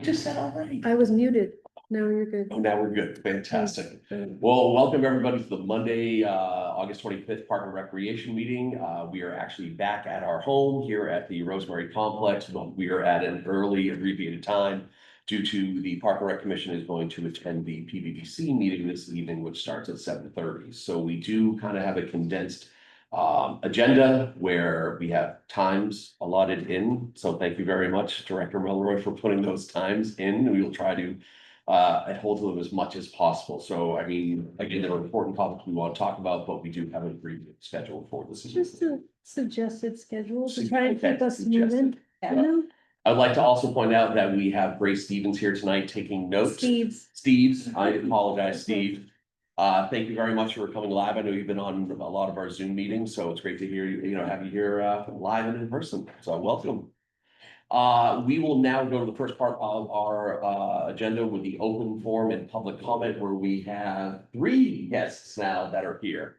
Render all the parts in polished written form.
just said all right. I was muted. Now you're good. Oh, now we're good. Fantastic. Good. Well, welcome everybody to the Monday, August 25th Park and Recreation meeting. We are actually back at our home here at the Rosemary Complex, but we are at an early abbreviated time due to the Park and Rec Commission is going to attend the PVPC meeting this evening, which starts at 7:30. So we do kind of have a condensed agenda where we have times allotted in. So thank you very much, Director Melroy, for putting those times in. We will try to hold to them as much as possible. So, I mean, again, there are important topics we want to talk about, but we do have a brief schedule for this. Just a suggested schedule to try and Okay, keep us suggested. moving. You know? I'd like to also point out that we have Grace Stevens here tonight taking notes. Steve's, I apologize, Steve. Thank you very much for coming live. I know you've been on a lot of our Zoom meetings, so it's great to hear you, have you here live and in person. So welcome. We will now go to the first part of our agenda with the open forum and public comment, where we have 3 guests now that are here.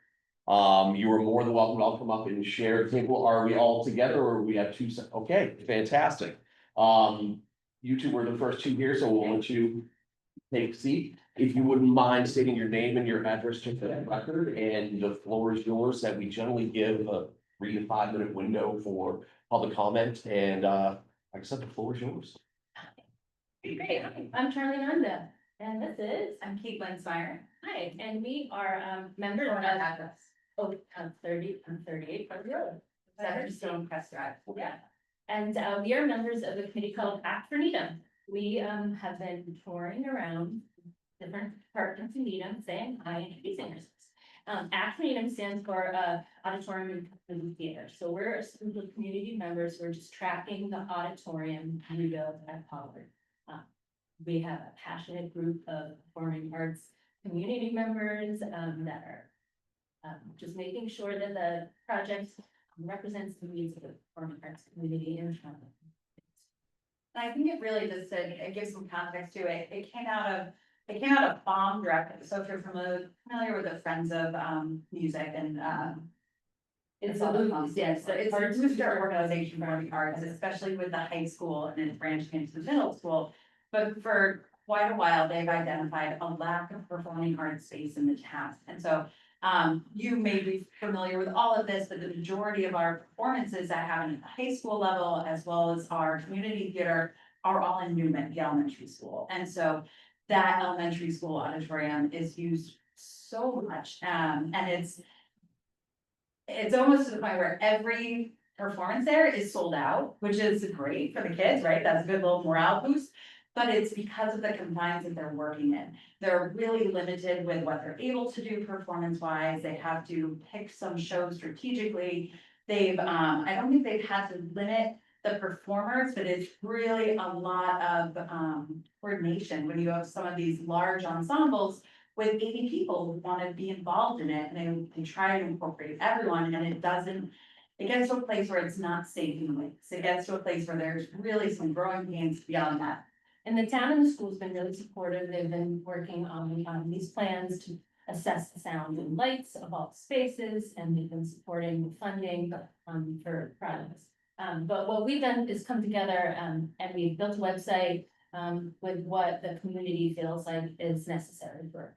You are more than welcome. I'll come up and share a table. Are we all together or we have 2? Okay, fantastic. You two were the first 2 here, so we'll let you take a seat. If you wouldn't mind stating your name and your address to the record, and the floor is yours. That we generally give a 3 to 5 minute window for public comment, and like I said, the floor is yours. Great, I'm Charlie Nanda, and I'm Kate Lensmeyer. Hi, and we are members of 38 Park Road, Stone Crest Drive. Yeah, and we are members of a committee called Act for Needham. We have been touring around different departments in Needham, saying hi, introducing ourselves. Act for Needham stands for Auditorium and Movie Theater. So we're a group of community members who are just tracking the auditorium rebuild at Pollard. We have a passionate group of performing arts community members that are just making sure that the project represents the needs of the performing arts community in Toronto. I think it really just it gives some context to it. It came out of FOM directly. So if you're familiar with the Friends of Music and It's all a the FOM, yes, so it's a booster organization for the arts, especially with the high school and then branching into the middle school. But for quite a while, they've identified a lack of performing arts space in the town. And so you may be familiar with all of this, but the majority of our performances that happen at the high school level, as well as our community theater, are all in Newman, the elementary school. And so that elementary school auditorium is used so much. And it's almost to the point where every performance there is sold out, which is great for the kids, right? That's a good little morale boost. But it's because of the confines that they're working in. They're really limited with what they're able to do performance-wise. They have to pick some shows strategically. I don't think they've had to limit the performers, but it's really a lot of coordination when you have some of these large ensembles with 80 people who want to be involved in it, and they try to incorporate everyone, and it gets to a place where it's not saving links. It gets to a place where there's really some growing pains beyond that. And the town and the school's been really supportive. They've been working on these plans to assess the sound and lights of all the spaces, and they've been supporting the funding for projects. But what we've done is come together and we've built a website with what the community feels like is necessary for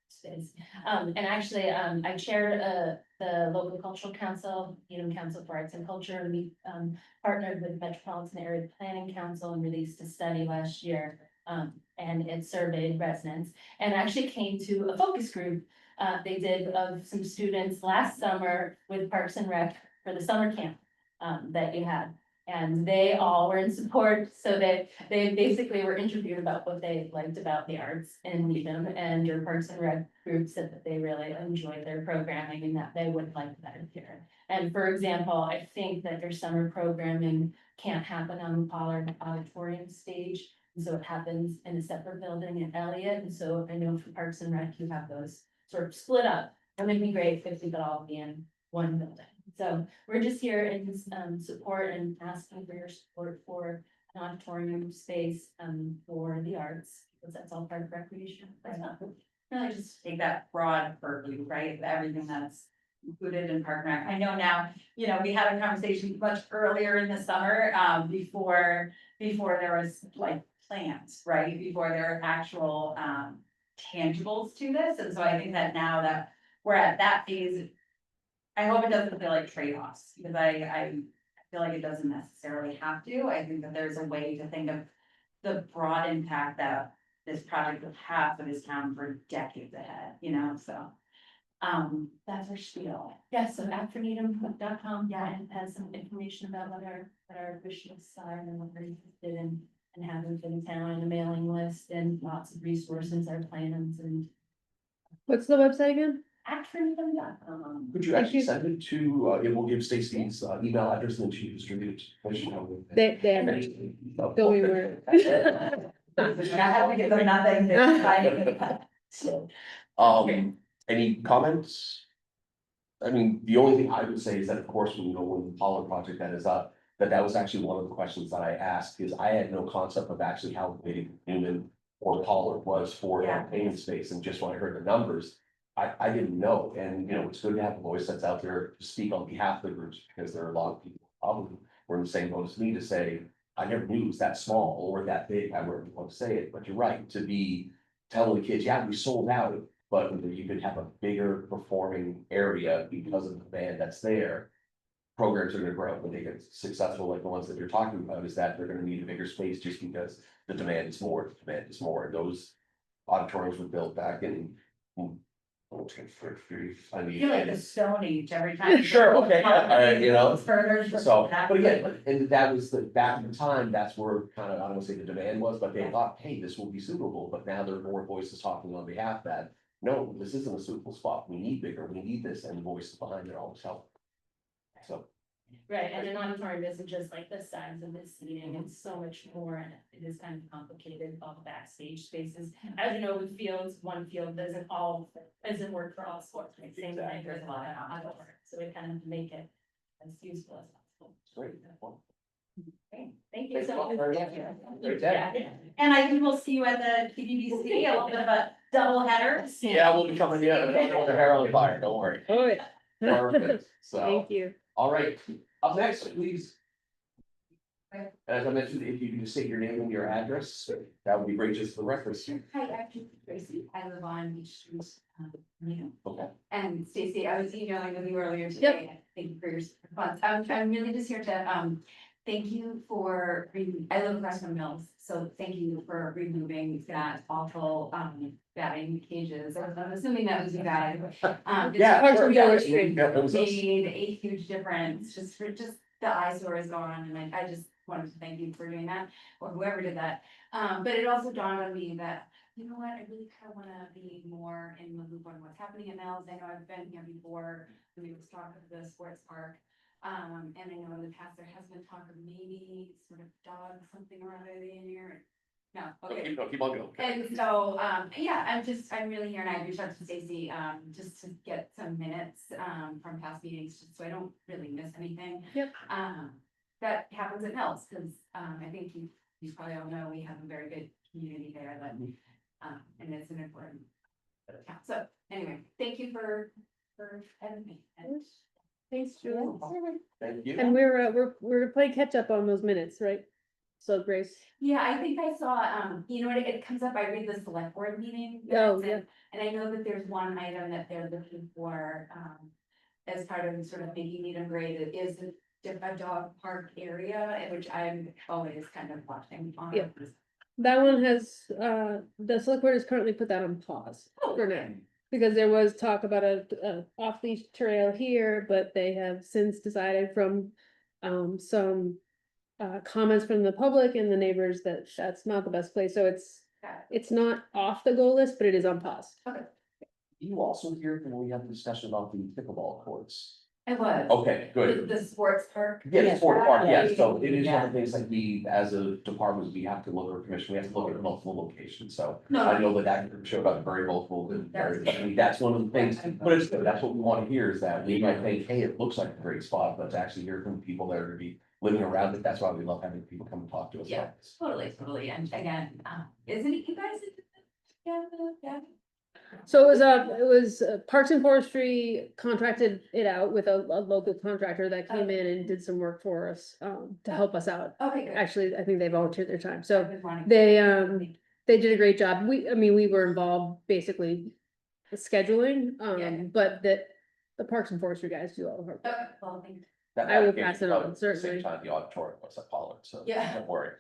space. And actually, I chaired the local cultural council, Needham Council for Arts and Culture, and we partnered with Metropolitan Area Planning Council and released a study last year. And it surveyed residents and actually came to a focus group they did of some students last summer with Parks and Rec for the summer camp that you had. And they all were in support, so that they basically were interviewed about what they liked about the arts in Needham, and your Parks and Rec group said that they really enjoyed their programming and that they would like that here. And for example, I think that your summer programming can't happen on the Pollard Auditorium stage, and so it happens in a separate building in Elliott. And so I know for Parks and Rec, you have those sort of split up. Wouldn't it be great if we could all be in one building? So we're just here in support and asking for your support for an auditorium space for the arts, because that's all part of recreation. Really just take that broad purview, right? Everything that's included in Park and Rec. I know now, we had a conversation much earlier in the summer, before there was like plans, right, before there are actual, tangibles to this, and so I think that now that we're at that phase. I hope it doesn't feel like trade-offs, because I feel like it doesn't necessarily have to, I think that there's a way to think of the broad impact that this project will have for this town for decades ahead, you know, so. That's our spiel. Yeah, so afterneedham.com, yeah, and has some information about what our wish lists are and what we're interested in having for the town, and a mailing list and lots of resources, our plans and What's the website again? afterneedham.com. Could you actually send it to, it will give Stacy's email address and then she distribute it. They have Go anywhere. I have to give them nothing, they're finding. So, any comments? I mean, the only thing I would say is that, of course, when the Pollard project that is up, that was actually one of the questions that I asked, because I had no concept of actually how big Newman or Pollard was for that payment space, and just when I heard the numbers, I didn't know, and, it's good to have a voice that's out there to speak on behalf of the groups, because there are a lot of people probably were in the same boat as me to say, I never knew it was that small or that big, however you want to say it, but you're right, to be telling the kids, yeah, we sold out, but you could have a bigger performing area because of the band that's there. Programs are gonna grow when they get successful, like the ones that you're talking about, is that they're gonna need a bigger space just because the demand is more, and those auditoriums were built back in. I I mean, feel like the Stone Age every time. Sure, okay, yeah, It's further. so, but again, and that was back in the time, that's where kind of, I don't wanna say the demand was, but they thought, hey, this will be suitable, but now there are more voices talking on behalf that. No, this isn't a suitable spot, we need bigger, we need this, and the voices behind it always help. So, Right, and an auditorium isn't just like the size of this seating, it's so much more, and it is kind of complicated, all the backstage spaces. As you know, with fields, one field doesn't work for all sports, right? Same thing, there's a lot of outdoor, so we kind of make it as useful as possible. great. Okay, thank you so much. Great day. Yeah. And I think we'll see you at the PBBC, a little bit of a double header. Yeah, we'll be coming, with the hair on fire, don't worry. Oh, yeah. Perfect, so, Thank you. all right, up next, please. As I mentioned, if you can just state your name and your address, that would be great just for the records. Hi, I'm Tracy. I live on Beach Street, Okay. and Stacy, I was emailing with you earlier today. Thank you for your response. I'm really just here to, thank you for, I live across from Mills, so thank you for removing that awful, batting cages. I'm assuming that was you guys. Yeah, Parks sure, and yeah, Village. it was us. Made a huge difference, just the eyesore is gone, and I just wanted to thank you for doing that, or whoever did that. But it also dawned on me that, you know what, I really kind of wanna be more in the loop on what's happening at Mills. I know I've been here before, when we was talking of the sports park. And I know in the past there has been talk of maybe sort of dog something or other in here. No, okay. Keep on going. And so, yeah, I'm really here, and I reached out to Stacy, just to get some minutes, from past meetings, just so I don't really miss anything. Yep. That happens at Mills, because, I think you probably all know, we have a very good community there, that, and it's an important. account. So, anyway, thank you for having me. And Thanks, Julie. Thank you. And we're playing catch up on those minutes, right? So Grace, yeah, I think I saw, you know what, it comes up, I read the select board meeting. Oh, minutes, and I know that there's one item that they're looking for, as part of sort of making Needham great, it is a dog park area, which I'm always kind of watching on. Yeah. that one has, the select board has currently put that on pause for now. Because there was talk about a off-leash trail here, but they have since decided from, some. Comments from the public and the neighbors that that's not the best place, so it's not off the goal list, but it is on pause. You also hear when we have the discussion about the pickleball courts. I was. Okay, good. The sports park. Yeah, the sport park, Yeah. yes, so it is one of the things like we, as a department, we have to look at commission, we have to look at multiple locations, so. I No, know that showed up very multiple, and that's one of the things, but it's, that's what we wanna hear, is that we might think, hey, it looks like a great spot, but to actually hear from people that are gonna be living around it, that's why we love having people come and talk to us about this. totally, and again, isn't it you guys? Yeah. So it was Parks and Forestry contracted it out with a local contractor that came in and did some work for us, to help us out. Okay, good. Actually, I think they volunteered their time, I so was wanting- they did a great job. I mean, we were involved basically with scheduling, Yeah. but the Parks and Forestry guys do all the hard work. Okay, well, thank you. That I will application pass it probably on, at the same certainly. time the auditorium was at Pollard, so Yeah. don't worry.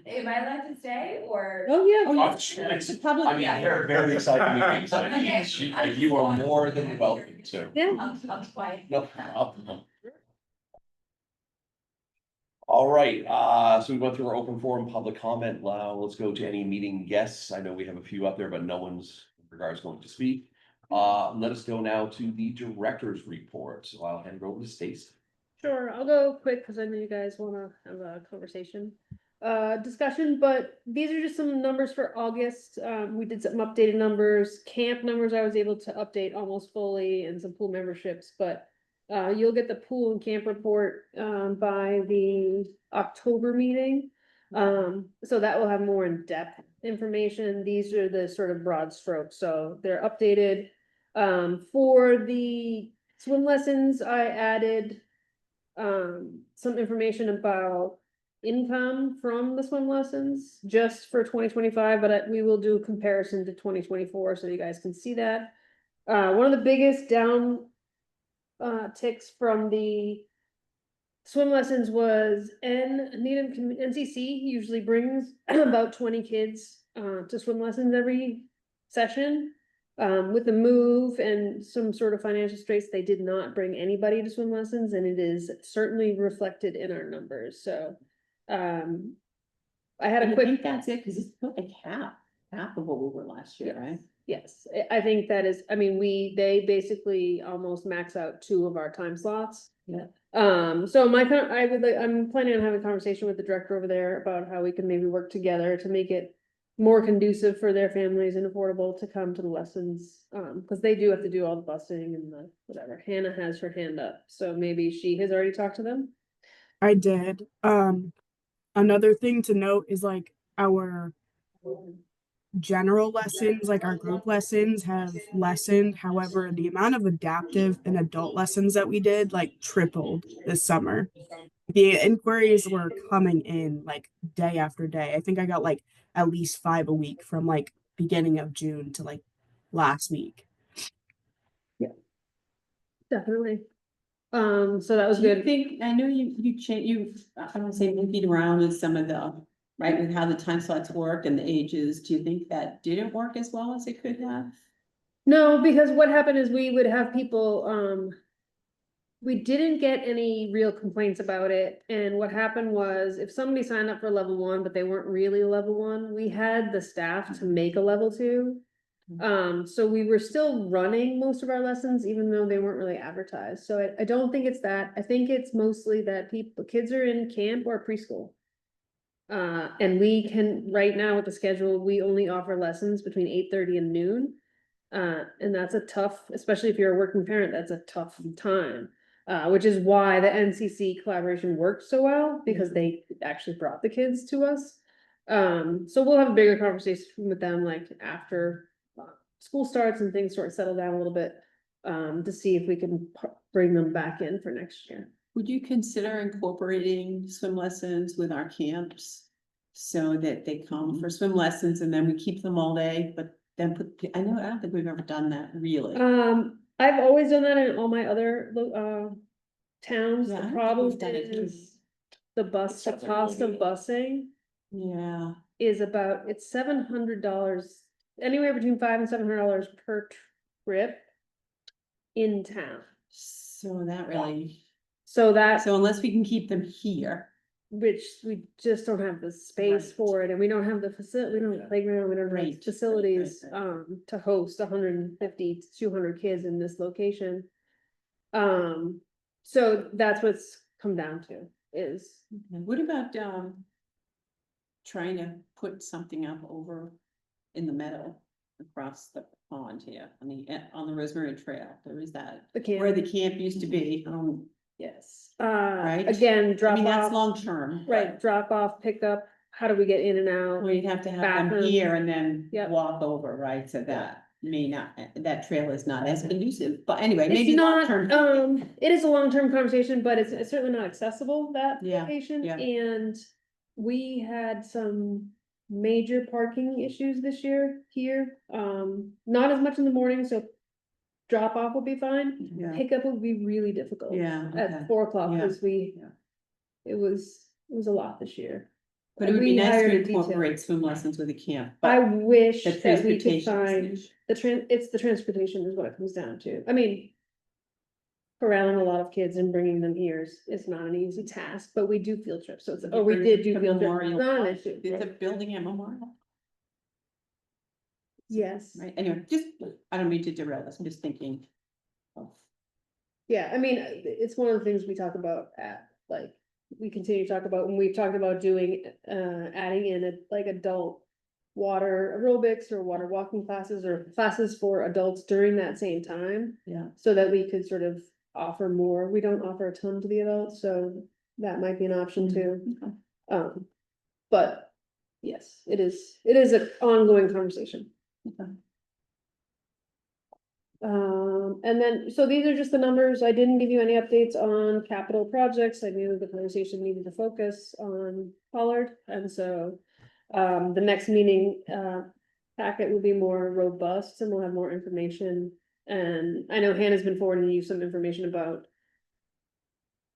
Am I allowed to stay or? Oh, yeah. Oh, it's public. I mean, they're very exciting meetings. I mean, you are more than welcome to. Yeah. I'll quiet. No problem. All right, so we went through our open forum, public comment. Now let's go to any meeting guests. I know we have a few up there, but no one's in regards going to speak. Let us go now to the director's report. So I'll hand it over to Stacy. Sure, I'll go quick because I know you guys wanna have a conversation, discussion, but these are just some numbers for August. We did some updated numbers, camp numbers I was able to update almost fully and some pool memberships, but you'll get the pool and camp report, by the October meeting. So that will have more in-depth information. These are the sort of broad strokes, so they're updated. For the swim lessons, I added some information about income from the swim lessons just for 2025, but we will do a comparison to 2024 so you guys can see that. One of the biggest down ticks from the swim lessons was Needham NCC usually brings about 20 kids to swim lessons every session. With the move and some sort of financial straits, they did not bring anybody to swim lessons, and it is certainly reflected in our numbers, so. I had a I quick, think that's it, cause it's like half of what we were last year, right? yes, I think that is, I mean, they basically almost max out 2 of our time slots. Yeah. So I'm planning on having a conversation with the director over there about how we can maybe work together to make it more conducive for their families and affordable to come to the lessons, cause they do have to do all the busing and the whatever. Hannah has her hand up, so maybe she has already talked to them. I did. Another thing to note is like our general lessons, like our group lessons have lessened. However, the amount of adaptive and adult lessons that we did like tripled this summer. The inquiries were coming in like day after day. I think I got like at least 5 a week from like beginning of June to like last week. Definitely. So that was Do you good. think, I know you, I don't wanna say monkeyed around with some of the, right, with how the time slots work and the ages. Do you think that didn't work as well as it could have? No, because what happened is we would have people, we didn't get any real complaints about it, and what happened was if somebody signed up for level 1, but they weren't really level 1, we had the staff to make a level 2. So we were still running most of our lessons, even though they weren't really advertised, so I don't think it's that, I think it's mostly that kids are in camp or preschool. And we can, right now with the schedule, we only offer lessons between 8:30 and noon. And that's a tough, especially if you're a working parent, that's a tough time. Which is why the NCC collaboration worked so well, because they actually brought the kids to us. So we'll have a bigger conversation with them like after school starts and things sort of settle down a little bit. To see if we can bring them back in for next year. Would you consider incorporating swim lessons with our camps? So that they come for swim lessons and then we keep them all day, but then I don't think we've ever done that really. I've always done that in all my other towns. Yeah, I The don't think problem we've done it here. is the It sounds like a cost of good idea. busing Yeah, is it's $700, anywhere between $500 and $700 per trip in town. so that really, So that, so unless we can keep them here, which we just don't have the space Right. for it, and we don't have the facility, we don't have a playground, we don't have Right. facilities, Right. to host 150 to 200 kids in this location. So that's what's come down to, is, what about, trying to put something up over in the meadow across the pond here on the Rosemary Trail? There is that, the camp. where the camp used to be, Yes, Right. again, I drop mean, that's off, long term. right, drop off, pick up, how do we get in and out? Well, you'd have to have them Bathrooms. here and then Yep. walk over, right? So that may not, that trail is not as conducive, but anyway, It's maybe not, long-term. it is a long-term conversation, but it's certainly not accessible, that Yeah, location, yeah. and we had some major parking issues this year here, not as much in the morning, so drop off will be fine, Yeah, pickup will be really difficult. yeah. okay. At 4 o'clock, Yeah, because yeah. it was a lot this year. But it would We be nice hired to a detail. incorporate swim lessons with a camp, I but wish the that we could transportation find, is. it's the transportation is what it comes down to, I mean. Corralling a lot of kids and bringing them here is not an easy task, but we do field trips, so it's, or we did do field trips, Memorial it's not an Park. issue. It's a building at Memorial, Yes, right? Anyway, just, I don't mean to derail this, I'm just thinking. of- yeah, I mean, it's one of the things we talk about at, like, we continue to talk about, when we've talked about doing, adding in like adult. Water aerobics or water walking classes or classes for adults during that same time. Yeah. So that we could sort of offer more, we don't offer a ton to the adults, so that might be an option too. Okay. But yes, it is an ongoing conversation. Okay. And then, so these are just the numbers. I didn't give you any updates on capital projects. I knew the conversation needed to focus on Pollard, and so. The next meeting, packet will be more robust and we'll have more information. And I know Hannah's been forwarding you some information about.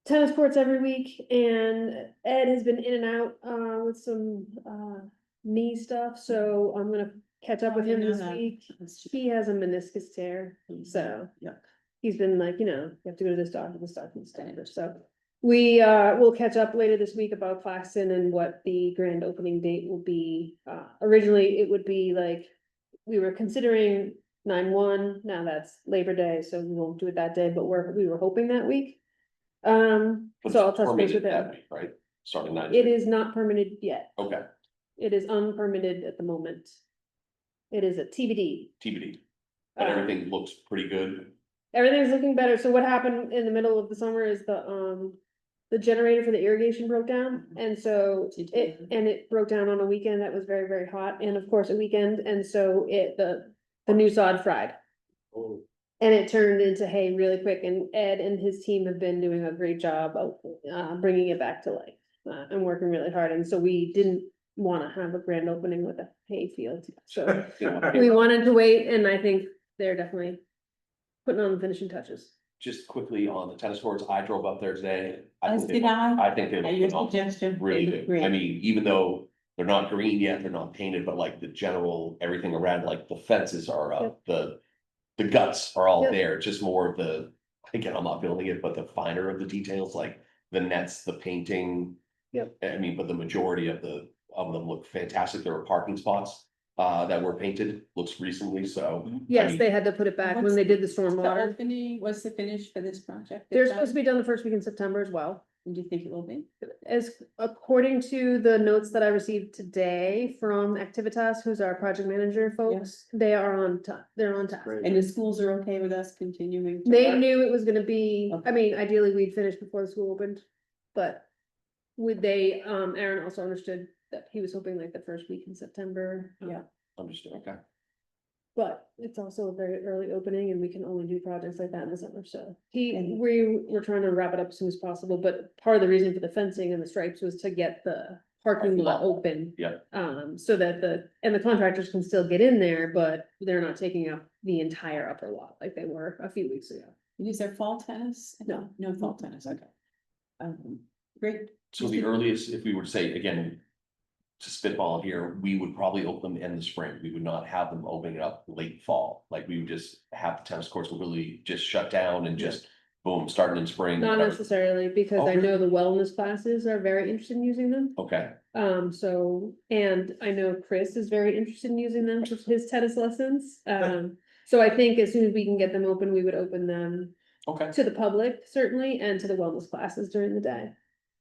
Tennis courts every week, and Ed has been in and out, with some, knee stuff, so I'm gonna catch up Oh, with I didn't him know this that. week. That's- He has a meniscus tear, so Yuck. he's been like, you have to go to this doctor, this doctor, so. We, will catch up later this week about Claxton and what the grand opening date will be. Originally, it would be like, we were considering 9/1, now that's Labor Day, so we won't do it that day, but we were hoping that week. But So I'll it's touch base permitted with that him. week, right? Starting 9. It is not permitted yet, Okay, it is unpermitted at the moment. It is a TBD. TBD, but Uh, everything looks pretty good. Everything's looking better. So what happened in the middle of the summer is the generator for the irrigation broke down. And so it broke down on a weekend that was very, very hot and of course a weekend. And so the new sod fried. And it turned into hay really quick, and Ed and his team have been doing a great job of, bringing it back to life. And working really hard. And so we didn't wanna have a grand opening with a hay field. So we wanted to wait, and I think they're definitely putting on the finishing touches. Just quickly on the tennis courts, I drove up there today. I As think they did look- I. I think they At look your phenomenal. suggestion. Really They do. look great. I mean, even though they're not green yet, they're not painted, but like the general, everything around, like the fences are up, the guts are all Yep. there, just more of the, again, I'm not building it, but the finer of the details, like the nets, the painting. Yep. I mean, but the majority of them look fantastic. There were parking spots that were painted, looks recently, so. I Yes, mean, they had to put it back when What's they did the The stormwater. opening, what's the finish for this project? They're supposed to be done the first week in September as well. And do you think it will be? As according to the notes that I received today from Activitas, who's our project manager folks, they are on time, they're on task. And the schools are okay with us continuing? to They work? knew it was gonna be, Okay. I mean, ideally, we'd finish before the school opened, but. Aaron also understood that he was hoping like the first week in September. Yeah. Understood, okay. But it's also a very early opening and we can only do projects like that in the summer, so And- we're trying to wrap it up as soon as possible, but part of the reason for the fencing and the stripes was to get the parking lot open. Yeah. So that the contractors can still get in there, but they're not taking up the entire upper lot like they were a few weeks ago. Is there fall tennis? No. No fall tennis, okay. Great. So the earliest, if we were to say, again, to spitball here, we would probably open them in the spring. We would not have them opening up late fall. Like we would just have the tennis courts really just shut down and just boom, starting in spring. Not necessarily, because Oh, I know really? the wellness classes are very interested in using them. Okay, So, and I know Chris is very interested in using them for his tennis lessons. So I think as soon as we can get them open, we would open them okay. to the public certainly, and to the wellness classes during the day.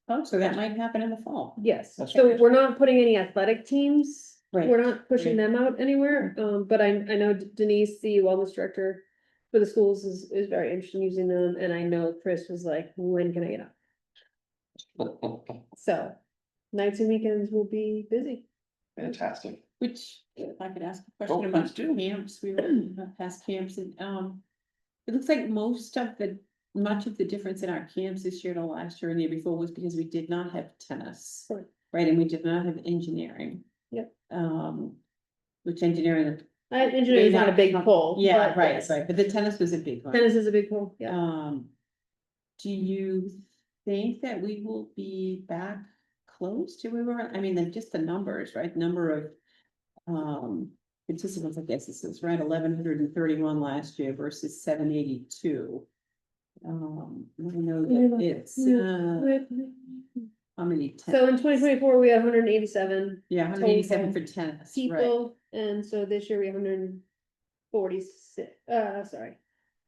Oh, so that might happen in the fall. Yes, That's so great. we're not putting any athletic teams. Right. We're not pushing them out anywhere, but I know Denise, the wellness director for the schools is very interested in using them, and I know Chris was like, when can I get up? So, nights and weekends will be busy. Fantastic. Which, if I could ask a Oh, question please about do. camps, we were past camps and, it looks like much of the difference in our camps this year to last year and the year before was because we did not have tennis. Right. Right, and we did not have engineering. Yep. Which engineering, Engineering is not a big pull. yeah, but right, yes, right, but the tennis was a big one. Tennis is a big pull, yeah. Do you think that we will be back close to where we were? I mean, just the numbers, right? Number of participants, I guess this is right, 1,131 last year versus 782. I know that it's, how many? So in 2024, we had 187 Yeah, 187 for tennis, right? people, and so this year we have 146, sorry.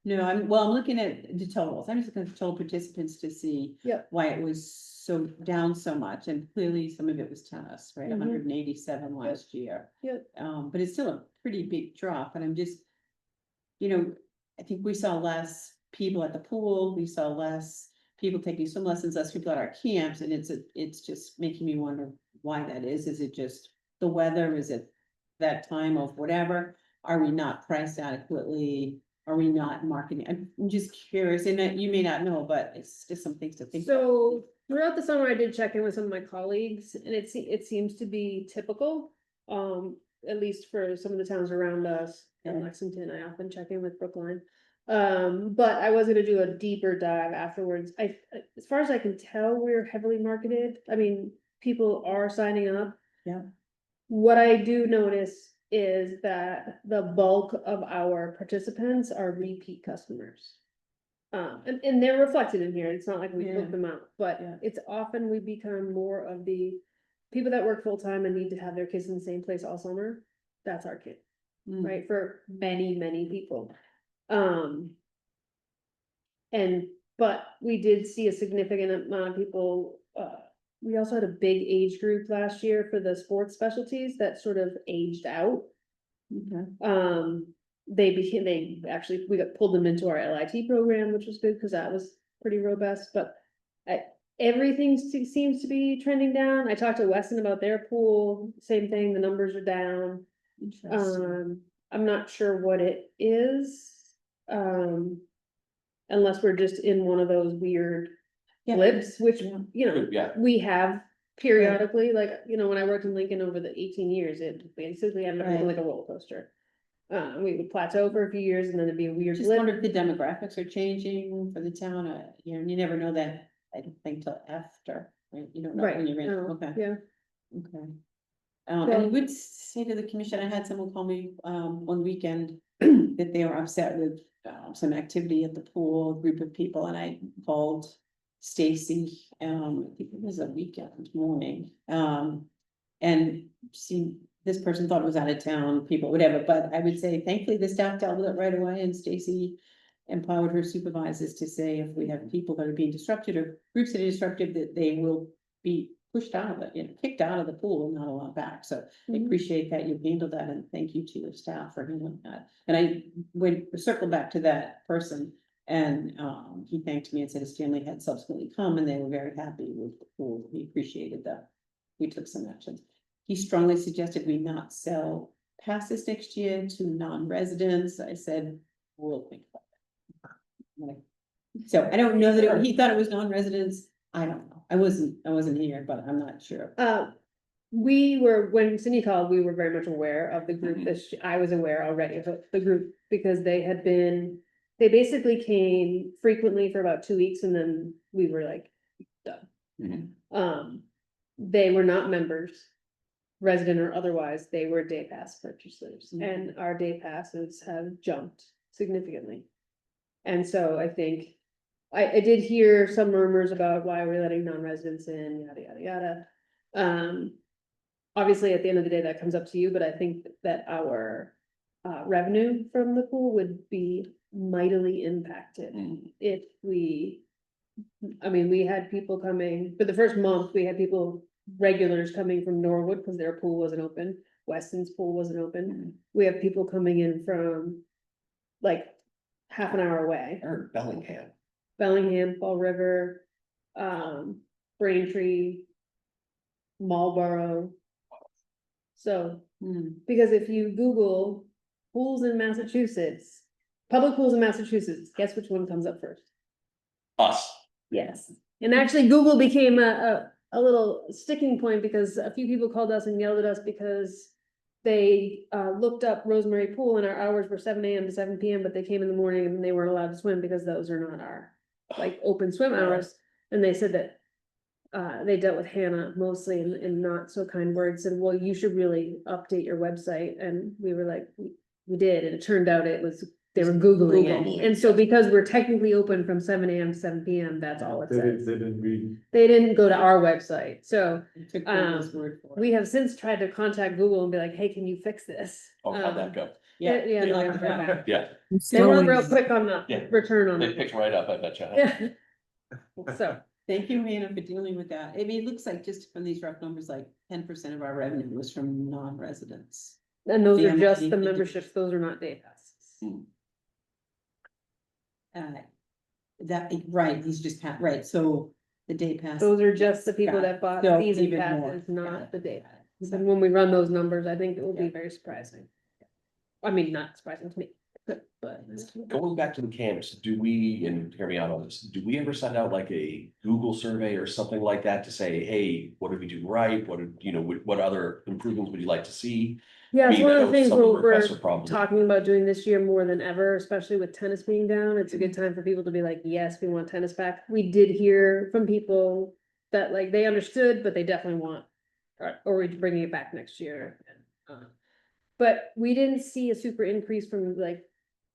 No, I'm looking at the totals. I'm just looking at the total participants to see. Yep. Why it was so down so much, and clearly some of it was tennis, right? Mhm. 187 last year. Yep. But it's still a pretty big drop, and I'm just. I think we saw less people at the pool, we saw less people taking swim lessons, less people at our camps, and it's just making me wonder why that is. Is it just the weather? Is it that time of whatever? Are we not priced adequately? Are we not marketing? I'm just curious, and that you may not know, but it's just some things to think. about. So throughout the summer, I did check in with some of my colleagues, and it seems to be typical. At least for some of the towns around us in Yeah. Lexington, I often check in with Brookline. But I was gonna do a deeper dive afterwards. As far as I can tell, we're heavily marketed. I mean, people are signing up. Yeah. What I do notice is that the bulk of our participants are repeat customers. And they're reflected in here. It's not like we Yeah. took them out, but Yeah. it's often we become more of the people that work full-time and need to have their kids in the same place all summer. That's our kid, Mm. right? For many, many people. But we did see a significant amount of people, we also had a big age group last year for the sports specialties that sort of aged out. Okay. We got pulled them into our LIT program, which was good, cause that was pretty robust, but. Everything seems to be trending down. I talked to Weston about their pool, same thing, the numbers are down. Interesting. I'm not sure what it is. Unless we're just in one of those weird Yeah. blips, which, Yeah. Yeah. we have periodically, like, when I worked in Lincoln over the 18 years, it basically ended up looking Right. like a roller coaster. We would plateau for a few years and then it'd be a weird Just blip. wonder if the demographics are changing for the town, you never know that, I don't think till after, right? You don't know Right, when you're in, okay, yeah, okay. And I would say to the commission, I had someone call me, one weekend, that they were upset with, some activity at the pool, a group of people, and I called Stacy, I think it was a weekend morning, and this person thought it was out of town, people, whatever, but I would say thankfully the staff dealt with it right away, and Stacy empowered her supervisors to say if we have people that are being disrupted or groups that are disruptive, that they will be pushed out of it, kicked out of the pool and not allowed back. So I Mhm. appreciate that you handled that, and thank you to your staff for handling that. And I went, circle back to that person, and he thanked me and said his family had subsequently come and they were very happy with the pool. He appreciated that. We took some action. He strongly suggested we not sell passes next year to non-residents. I said, we'll think about it. So I don't know that he thought it was non-residents. I don't know. I wasn't here, but I'm not sure. When Cindy called, we were very much aware of the group I was aware already of the group because they basically came frequently for about 2 weeks and then we were like, done. Mhm. They were not members, resident or otherwise, they were day pass purchasers, Mhm. and our day passes have jumped significantly. And so I think, I did hear some rumors about why we're letting non-residents in, yada, yada, yada. Obviously, at the end of the day, that comes up to you, but I think that our revenue from the pool would be mightily impacted if we had people coming, for the first month, we had people, regulars coming from Norwood, because their pool wasn't open, Weston's pool wasn't open. We have people coming in from like half an hour away, Or Bellingham. Bellingham, Fall River, Braintree. Marlboro. So, Hmm. because if you Google pools in Massachusetts, public pools in Massachusetts, guess which one comes up first? Us. Yes, and actually Google became a little sticking point because a few people called us and yelled at us because they looked up Rosemary Pool and our hours were 7 a.m. to 7 p.m., but they came in the morning and they weren't allowed to swim because those are not our like open swim hours. And they said that they dealt with Hannah mostly in not so kind words, and well, you should really update your website. And we were like, we did, and it turned out it was, they were Googling Googling, it. And so because we're technically open from 7 a.m. to 7 p.m., that's all it They says. didn't read. They didn't go to our website, so Took Google's Um, word for it. we have since tried to contact Google and be like, hey, can you fix this? Oh, how'd that go? Yeah. Yeah, they no, like we haven't heard that. back. Yeah, They weren't real Still, quick on the Yeah. return on they it. picked right up, I bet you. Yeah. So, Thank you, Hannah, for dealing with that. I mean, it looks like just from these rough numbers, like 10% of our revenue was from non-residents. and those are Yeah, just maybe the they did. memberships, those are not day passes. That, right, he's just, right, so the day pass. Those are just the people Got it. that bought So season even more. passes, Got not it. the day Got passes. it. And when we run those numbers, I think it will be Yeah. very surprising. I mean, not surprising to me, but. Going back to the camps, do we, and hear me out on this, do we ever send out like a Google survey or something like that to say, hey, what did we do right? What did, what other improvements would you like to see? Yeah, it's I mean, one I of know the things some of the we're requests are probably- talking about doing this year more than ever, especially with tennis being down. It's a good time for people to be like, yes, we want tennis back. We did hear from people that like they understood, but they definitely want, or we're bringing it back next year. But we didn't see a super increase from like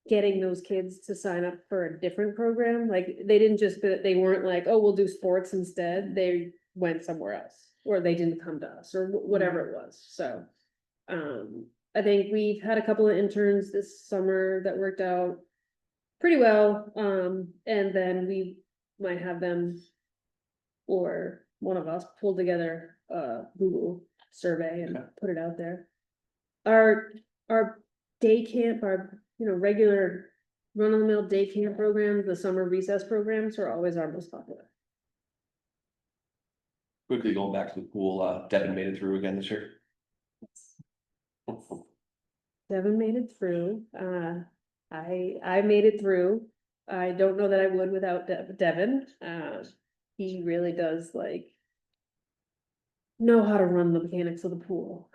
getting those kids to sign up for a different program. Like they didn't just, they weren't like, oh, we'll do sports instead. They went somewhere else, or they didn't come to us, or whatever it was. So. I think we've had a couple of interns this summer that worked out pretty well. And then we might have them or one of us pull together a Google survey and Okay. put it out there. Our day camp, our, regular run-of-the-mill day camp programs, the summer recess programs are always our most popular. Quickly going back to the pool, Devin made it through again this year. Devin made it through, I made it through. I don't know that I would without Devin, he really does know how to run the mechanics of the pool.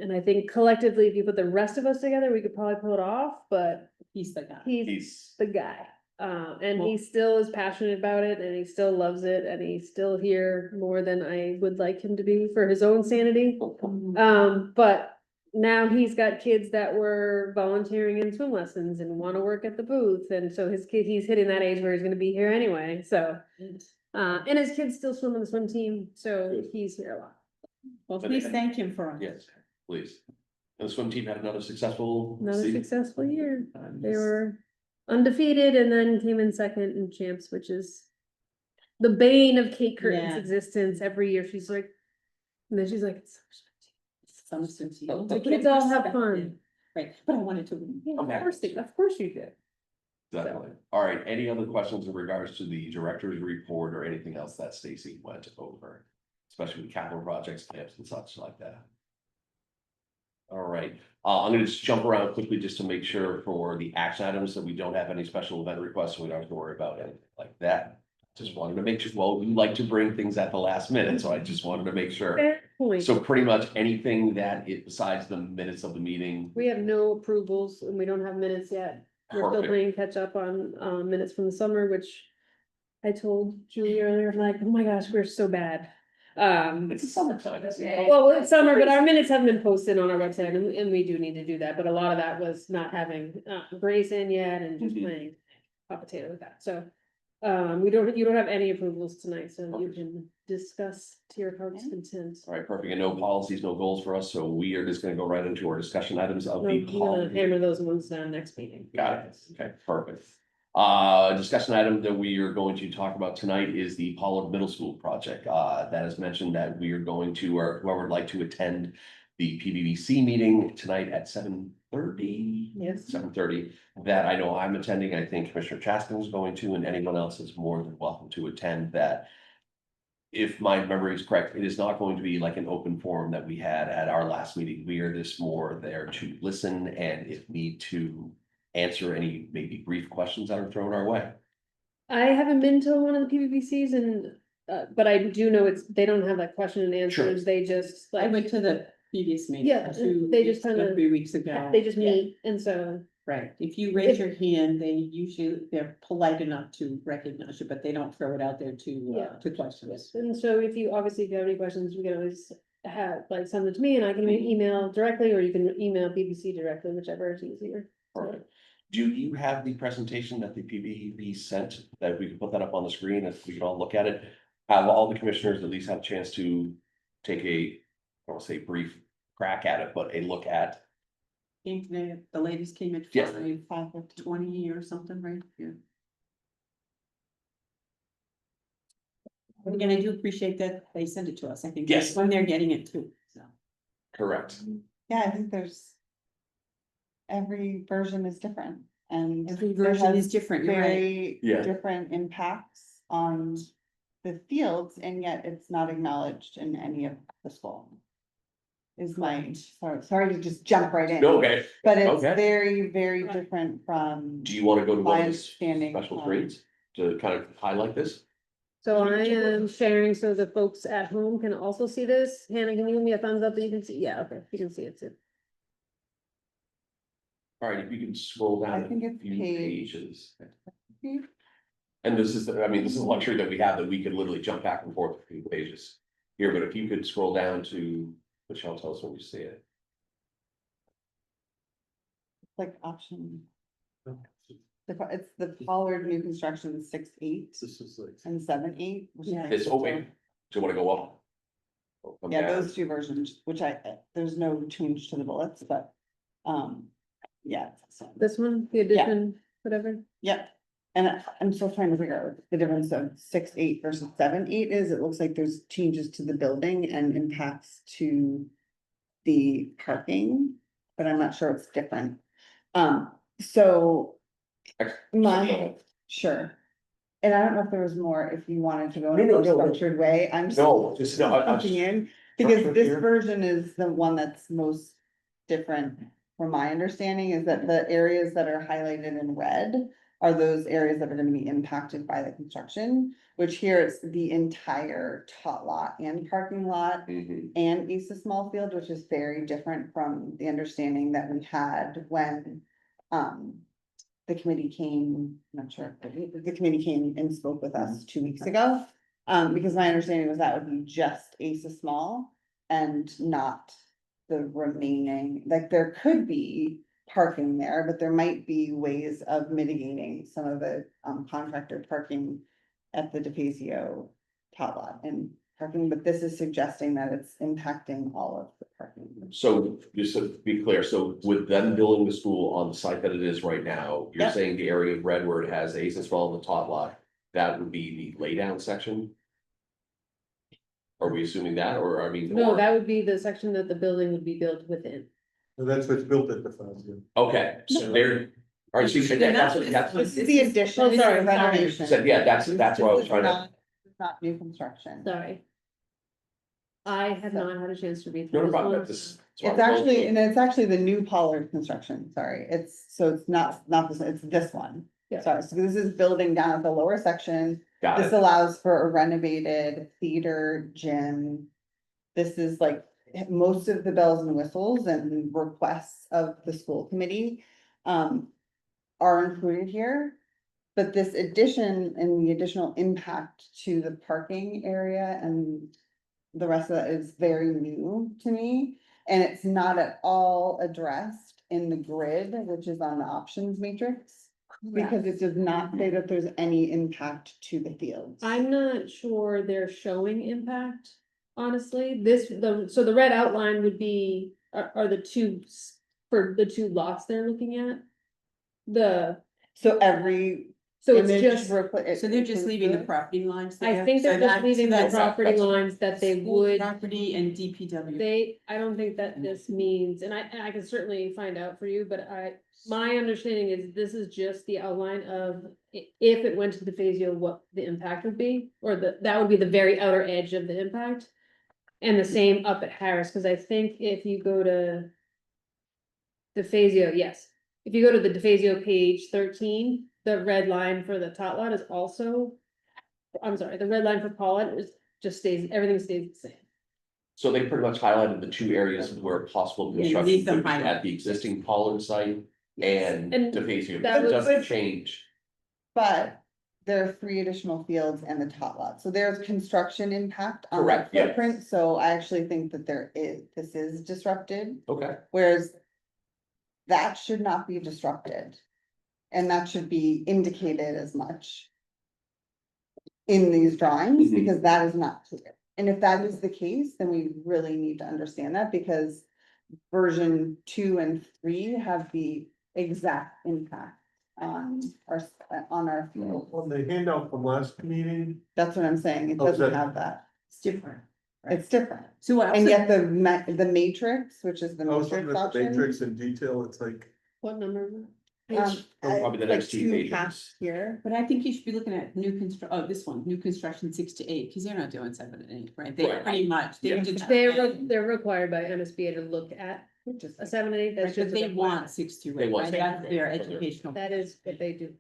And I think collectively, if you put the rest of us together, we could probably pull it off, but He's the guy. he's He's, the guy. And Well- he still is passionate about it and he still loves it and he's still here more than I would like him to be for his own sanity. But now he's got kids that were volunteering in swim lessons and wanna work at the booth, and so he's hitting that age where he's gonna be here anyway, so. And his kids still swim on the swim team, so Good. he's here a lot. Well, please thank him for us. yes, please. And the swim team had another successful Another season. successful year. They were undefeated and then came in second in champs, which is the bane of Kate Curtin's Yeah. existence. Every year she's like, and then she's like, it's Some sense. the kids all have fun. Right, but I wanted to. win. Yeah, Okay. of course you did. Definitely. All right, any other questions in regards to the director's report or anything else that Stacy went over? Especially with capital projects, camps and such like that. All right, I'm gonna just jump around quickly just to make sure for the action items that we don't have any special event requests, so we don't have to worry about anything like that. Just wanted to make sure, well, we like to bring things at the last minute, so I just wanted to make sure. Fair point. So pretty much anything besides the minutes of the meeting. We have no approvals and we don't have minutes yet. We're still Perfect. playing catch up on minutes from the summer, which I told Julie earlier, I'm like, oh my gosh, we're so bad. It's the summertime, that's it. Well, it's summer, but our minutes haven't been posted on our website and we do need to do that, but a lot of that was not having Grace in yet and just Mhm. playing hot potato with that, so. You don't have any approvals tonight, so you can discuss to your heart's content. All right, perfect. And no policies, no goals for us, so we are just gonna go right into our discussion items of No, the I'm gonna policy. hammer those ones down next meeting. Got it. Okay, perfect. Discussion item that we are going to talk about tonight is the Pollard Middle School project. That has mentioned that we are going to, or whoever would like to attend the PBBC meeting tonight at 7:30. Yes. 7:30, that I know I'm attending. I think Commissioner Chastain is going to, and anyone else is more than welcome to attend that. if my memory is correct, it is not going to be like an open forum that we had at our last meeting. We are this more there to listen and if need to answer any maybe brief questions that are thrown our way. I haven't been to one of the PVPCs and, but I do know they don't have like question and answers, they just I like, went to the previous meeting. Yeah, they just kinda- 3 weeks ago. they just meet, and so. Right, if you raise your hand, they're polite enough to recognize you, but they don't throw it out there Yeah. to questions. And so if you have any questions, you can always send them to me and I can email directly, or you can email BBC directly, whichever is easier. Perfect. Do you have the presentation that the PBB sent, that we can put that up on the screen, if we can all look at it? Have all the commissioners at least have a chance to take I don't wanna say brief crack at it, but a look at. The ladies came at Yes. 5:20 or something, right? Yeah. But again, I do appreciate that they send it to us. I think Yes. when they're getting it too, so. Correct. Yeah, I think every version is different and. Every it version has is different, you're right. Very Yeah. different impacts on the fields, and yet it's not acknowledged in any of the school. Is my, sorry to just jump right in. No, okay. But it's Okay. very, very different from. Do you wanna go to My one of the understanding, special screens to kind of highlight this? So I am sharing so the folks at home can also see this. Hannah, can you give me a thumbs up that you can see? Yeah, okay, you can see it too. All right, if you can scroll down I a think it's few page- pages. And this is, this is a luxury that we have, that we could literally jump back and forth a few pages here, but if you could scroll down to, Michelle, tell us when you see it. Like option. It's the Pollard new construction 6-8 This is like. and 7-8. which Yeah. I- This, oh wait, do you wanna go up? Oh, come Yeah, down. those two versions, which there's no change to the bullets, but, yeah. so- This one, the addition, whatever. Yep, and I'm still trying to figure out what the difference of 6-8 versus 7-8 is. It looks like there's changes to the building and impacts to the parking, but I'm not sure it's different. So sure. And I don't know if there was more, if you wanted to go in a No, more no, no. structured way, I'm. No, just, no, I'm Jumping just- in, because structured this here. version is the one that's most different. From my understanding is that the areas that are highlighted in red are those areas that are gonna be impacted by the construction. Which here it's the entire tot lot and parking lot Mhm. and East of Smallfield, which is very different from the understanding that we had when. The committee came, I'm not sure, the committee came and spoke with us 2 weeks ago. Because my understanding was that would be just Asa Small and not the remaining, like there could be parking there, but there might be ways of mitigating some of the contractor parking at the DeFazio tot lot and parking, but this is suggesting that it's impacting all of the parking. So, just to be clear, so with them building the school on the site that it is right now, you're Yeah. saying the area of red where it has Ace and Small in the top lot, that would be the laydown section? Are we assuming that, or I mean? No, or- that would be the section that the building would be built within. That's what's built at the front, yeah. Okay, so there, all right, so you said that's what, that's what, This is the addition, Oh, this is sorry, the sorry. renovation. said, yeah, that's what I was This is trying to. not- it's Not new construction. Sorry. I have not had a chance to read No, through no problem, this this. one. It's actually, and it's actually the new Pollard construction, sorry, it's not this, it's this one. Yeah. Sorry, so this is building down at the lower section, Got this it, allows for a renovated theater, gym. This is like most of the bells and whistles and requests of the school committee. Are included here. But this addition and the additional impact to the parking area and the rest of that is very new to me. And it's not at all addressed in the grid, which is on the options matrix. Because it does not say that there's any impact to the fields. I'm not sure they're showing impact, honestly. So the red outline would be, are the two, for the two lots they're looking at. So every So it's image. just, So they're just leaving the property lines there? I think So they're just that- leaving the that's- property that's- lines that they School would. Property and DPW. I don't think that this means, and I can certainly find out for you, but My understanding is this is just the outline of if it went to the phasio, what the impact would be, or that would be the very outer edge of the impact. And the same up at Harris, cause I think if you go to DeFazio, yes, if you go to the DeFazio page 13, the red line for the tot lot is also. I'm sorry, the red line for Paulette is just stays, everything stays the same. So they pretty much highlighted the two areas where possible Yeah, construction leave them would be at highlighted. the existing Pollard site and And DeFazio. that That was- doesn't change. But there are 3 additional fields and the tot lot, so there's construction impact on Correct, that yeah. footprint, so I actually think that this is disrupted, Okay. whereas. That should not be disrupted. And that should be indicated as much. In these drawings, Mhm. because that is not clear, and if that is the case, then we really need to understand that, because. Version 2 and 3 have the exact impact on our field. On the handout from last meeting, That's what I'm saying, it Oh, doesn't that- have that, It's different. it's different. So I And also, yet the matrix, which is the I was looking matrix at the option. matrix in detail, it's like, What number? Probably the like next 2 two pages. past here, but I think you should be looking at this one, new construction 6 to 8, because they're not doing 7 and 8, right? They're Right. pretty much, they're Yeah. just. They're required by MSBA to look at which is. a 7 and 8, that's Right, just. but a they requirement. want 6 through They 8, want right? 6 That's through their 8. educational. That is what they do.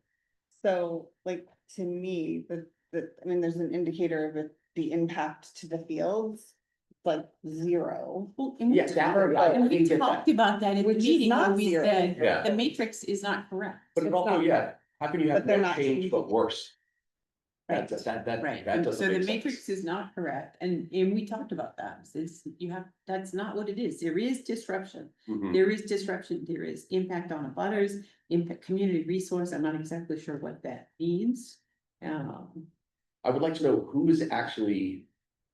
So, like, to me, I mean, there's an indicator of the impact to the fields, like 0. Well, and we Yeah, that- talked- I and we didn't get talked about that at the Which is meeting, where not we 0. said, Yeah. the matrix is not correct. But it It's also, not- yeah, how can you have but they're no not change but changing. worse? Right. That Right, that and doesn't so the make matrix sense. is not correct, and we talked about that, that's not what it is, there is disruption. Mhm. There is disruption, there is impact on the butters, impact community resource, I'm not exactly sure what that means. I would like to know who is actually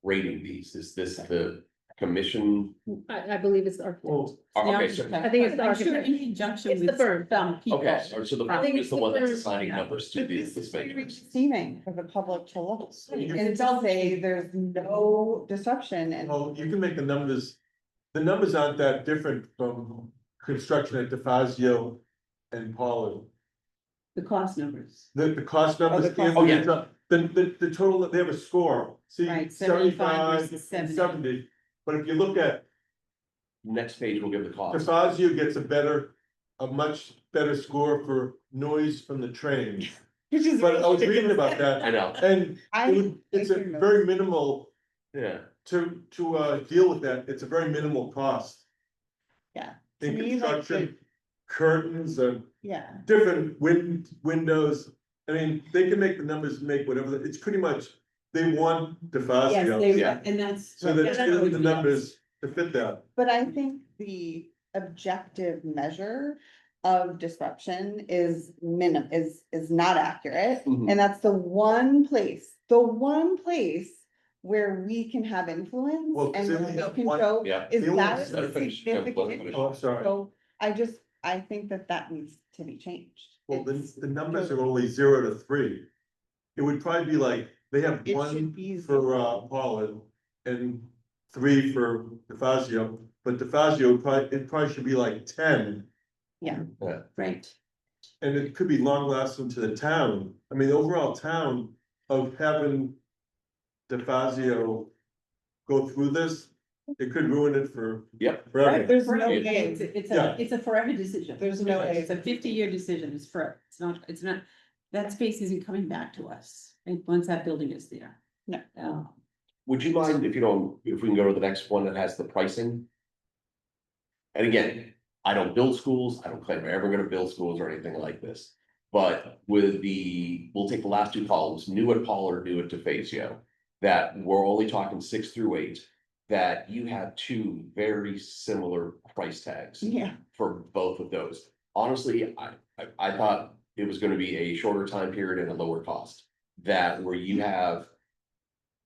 rating these. Is this the commission? I believe it's our. well, Okay, so, I think it's the I'm sure architect. in conjunction It's the with firm. some people. okay, so the I think firm it's is the the one that's firm. assigning Yeah. numbers to But these. this is this very matrix. deceiving for the public to look, You- and to say there's no disruption and. well, you can make the numbers aren't that different from construction at DeFazio and Pollard. The cost numbers. The cost numbers, the cost- Oh, yeah. the total, they have a score, see, Right, 75 75 versus and 70. 70. But if you look at Next page will give the cost. DeFazio gets a much better score for noise from the train. Which is But I was ridiculous. reading about that, I know, and I. it's a very minimal, yeah. to deal with that, it's a very minimal cost. Yeah. In To me, like, construction, curtains and Yeah, different windows, I mean, they can make the numbers make whatever, it's pretty much, they want Yes, DeFazio. they, Yeah. and that's. So they're that's getting what the we- numbers to fit that. but I think the objective measure of disruption is not accurate. Mhm. And that's the one place where we can have influence Well, 'cause and they only we have can one- show, Yeah. is They only that have is a finish. significant. Oh, I'm sorry. So I think that needs to be changed. Well, It's- the numbers are only 0 to 3. It would probably be like, they have It one should be for Pollard and 3 for DeFazio, but DeFazio it probably should be like 10. Right, And it could be long lasting to the town. I mean, the overall town of having DeFazio go through this, it could ruin it for Yep. forever. There's no Right. way. Yeah. it's a forever decision. There's no way. It's a 50-year decision, it's forever, it's not, that space isn't coming back to us, and once that building is there. No. Would you mind if if we can go to the next one that has the pricing? And again, I don't build schools, I don't claim we're ever gonna build schools or anything like this. But we'll take the last 2 columns, new at Pollard, new at DeFazio, that we're only talking 6 through 8. That you have 2 very similar price tags Yeah, for both of those. Honestly, I thought it was gonna be a shorter time period and a lower cost. That where you have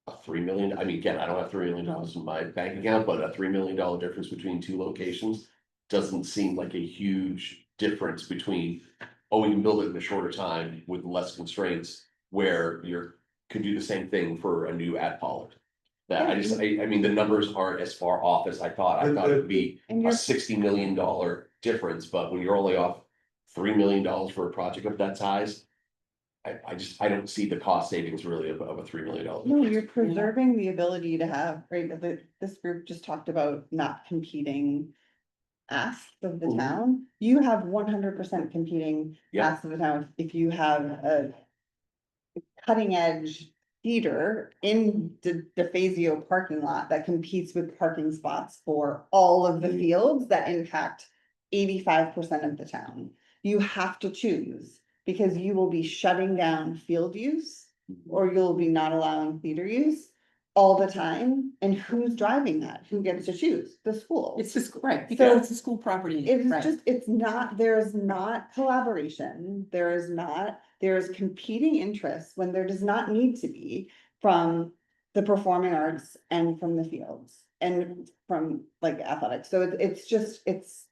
a 3 million, I mean, again, I don't have $3 million in my bank account, but a $3 million difference between 2 locations. Doesn't seem like a huge difference between, oh, we can build it in a shorter time with less constraints. Where could do the same thing for a new at Pollard. That I mean, the numbers aren't as far off as I thought it would be and a you're, $60 million difference, but when you're only off $3 million for a project of that size. I don't see the cost savings really of a $3 million. No, you're preserving the ability to have, right, this group just talked about not competing asks of the Mhm. town. You have 100% competing Yep. asks of the town if you have a cutting edge theater in the DeFazio parking lot that competes with parking spots for all of the fields that impact 85% of the town. You have to choose because you will be shutting down field use or you'll be not allowing theater use all the time. And who's driving that? Who gets to choose? The school. It's just, right, So- because it's a school property, It's right? just, it's not, there's not collaboration, there's competing interests when there does not need to be from the performing arts and from the fields and from like athletics. So it's just, it's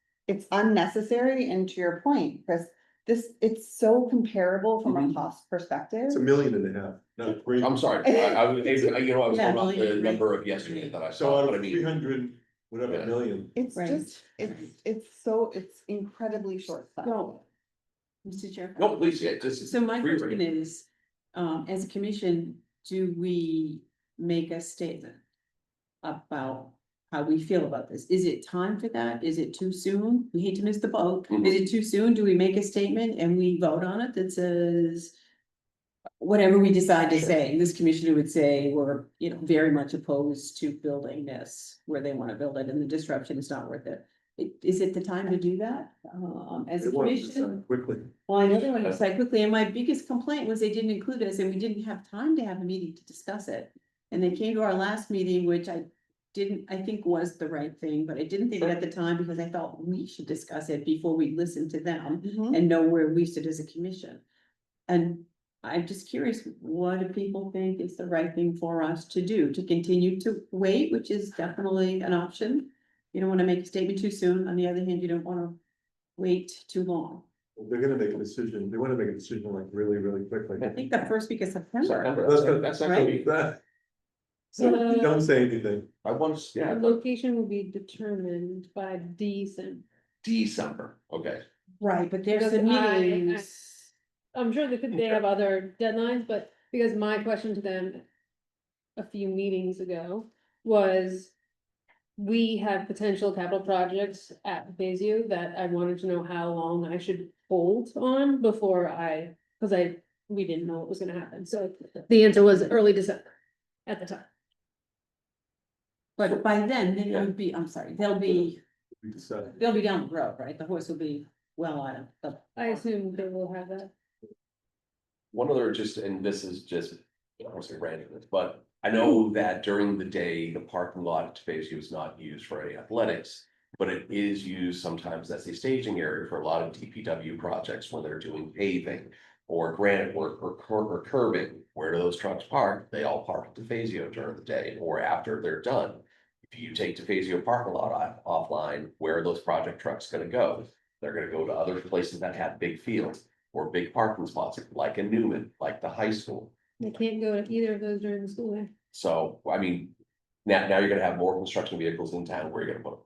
unnecessary. And to your point, Chris, it's so comparable from a Mhm. cost perspective. It's 1.5 million, not three. I'm sorry, I was going off the Yeah. number of yesterday that I So saw, out but I of mean. 300, whatever, Yeah. million. It's Right. just, it's incredibly short sighted. So, Mr. Chair. No, please, yeah, just. So my free question rein. is, as a commission, do we make a statement about how we feel about this? Is it time for that? Is it too soon? We hate to miss the boat. Mhm. Is it too soon? Do we make a statement and we vote on it that says whatever we decide to Sure. say, this commissioner would say, we're, very much opposed to building this where they want to build it and the disruption is not worth it. Is it the time to do that? As a They want to commission? decide quickly. Well, I know they want to decide quickly, and my biggest complaint was they didn't include us, and we didn't have time to have a meeting to discuss it. And they came to our last meeting, which I think was the right thing, but I didn't think it at the time because I thought we should discuss it before we listen to them Mhm. and know where we sit as a commission. And I'm just curious, what do people think is the right thing for us to do? To continue to wait, which is definitely an option. You don't want to make a statement too soon. On the other hand, you don't want to wait too long. They're gonna make a decision. They wanna make a decision like really, really quickly. I think the first week of September. September, That's not right. gonna be, Don't say anything. I want to, The yeah, location will be determined by December, okay. Right, but there's Because some I- meetings. I'm sure they have other deadlines, but because my question to them a few meetings ago was we have potential capital projects at Bayview that I wanted to know how long I should hold on before we didn't know what was gonna happen. So the answer was early December at the time. But by then, they would be, I'm sorry, they'll be We decide. down the road, right? The horse will be well out of the. I assume they will have that. One other and this is just, I don't want to say random, but I know that during the day, the parking lot at Tafazio is not used for any athletics. But it is used sometimes as a staging area for a lot of DPW projects when they're doing paving or granite work or curbing. Where do those trucks park? They all park at Tafazio during the day or after they're done. If you take Tafazio parking lot offline, where are those project trucks gonna go? They're gonna go to other places that have big fields or big parking spots, like in Newman, like the high school. They can't go to either of those during the school day. So, I mean, now you're gonna have more construction vehicles in town, where you're gonna put them.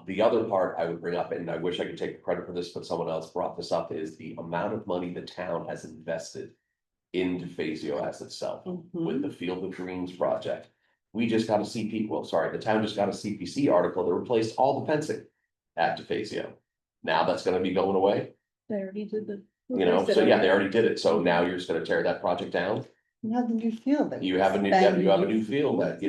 The other part I would bring up, and I wish I could take credit for this, but someone else brought this up, is the amount of money the town has invested in DeFazio as itself, with the Field of Dreams project. We just got a the town just got a CPC article that replaced all the fencing at DeFazio. Now that's gonna be going away, They already did the. so yeah, they already did it, so now you're just gonna tear that project down. You have the new field. that You have a new field that,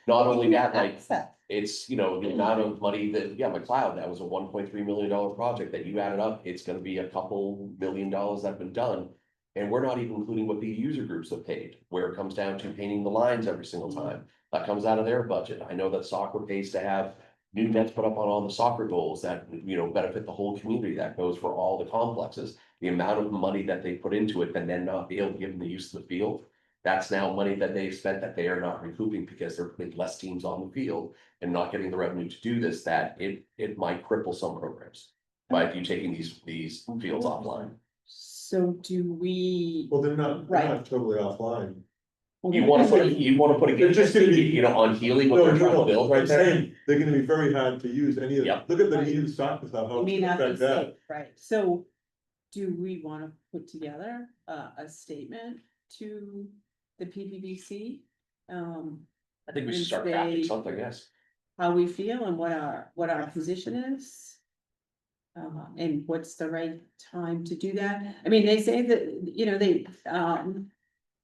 not only that, like, Access. it's, the amount of money that, McLeod, that was a $1.3 million project that you added up, it's gonna be a couple $1 million that have been done. And we're not even including what the user groups have paid, where it comes down to painting the lines every single time. That comes out of their budget. I know that soccer pays to have new nets put up on all the soccer goals that, benefit the whole community. That goes for all the complexes. The amount of money that they put into it and then not be able to give them the use of the field. That's now money that they've spent that they are not recouping because they're putting less teams on the field and not getting the revenue to do this, that it might cripple some programs. By you taking these fields offline. So do we, Well, they're not Right. totally offline. You wanna put, a They're just gonna be- you know, on Healy, what No, they're no, trying to no, build right I'm there. saying, they're gonna be very hard to use any of, Yep. look at the Right. new soccer stuff, how It may it's not be affect that. safe, right, so do we wanna put together a statement to the PPBC? I think we should start And crafting say- something, yes. How we feel and what our position is? And what's the right time to do that? I mean, they say that, you know,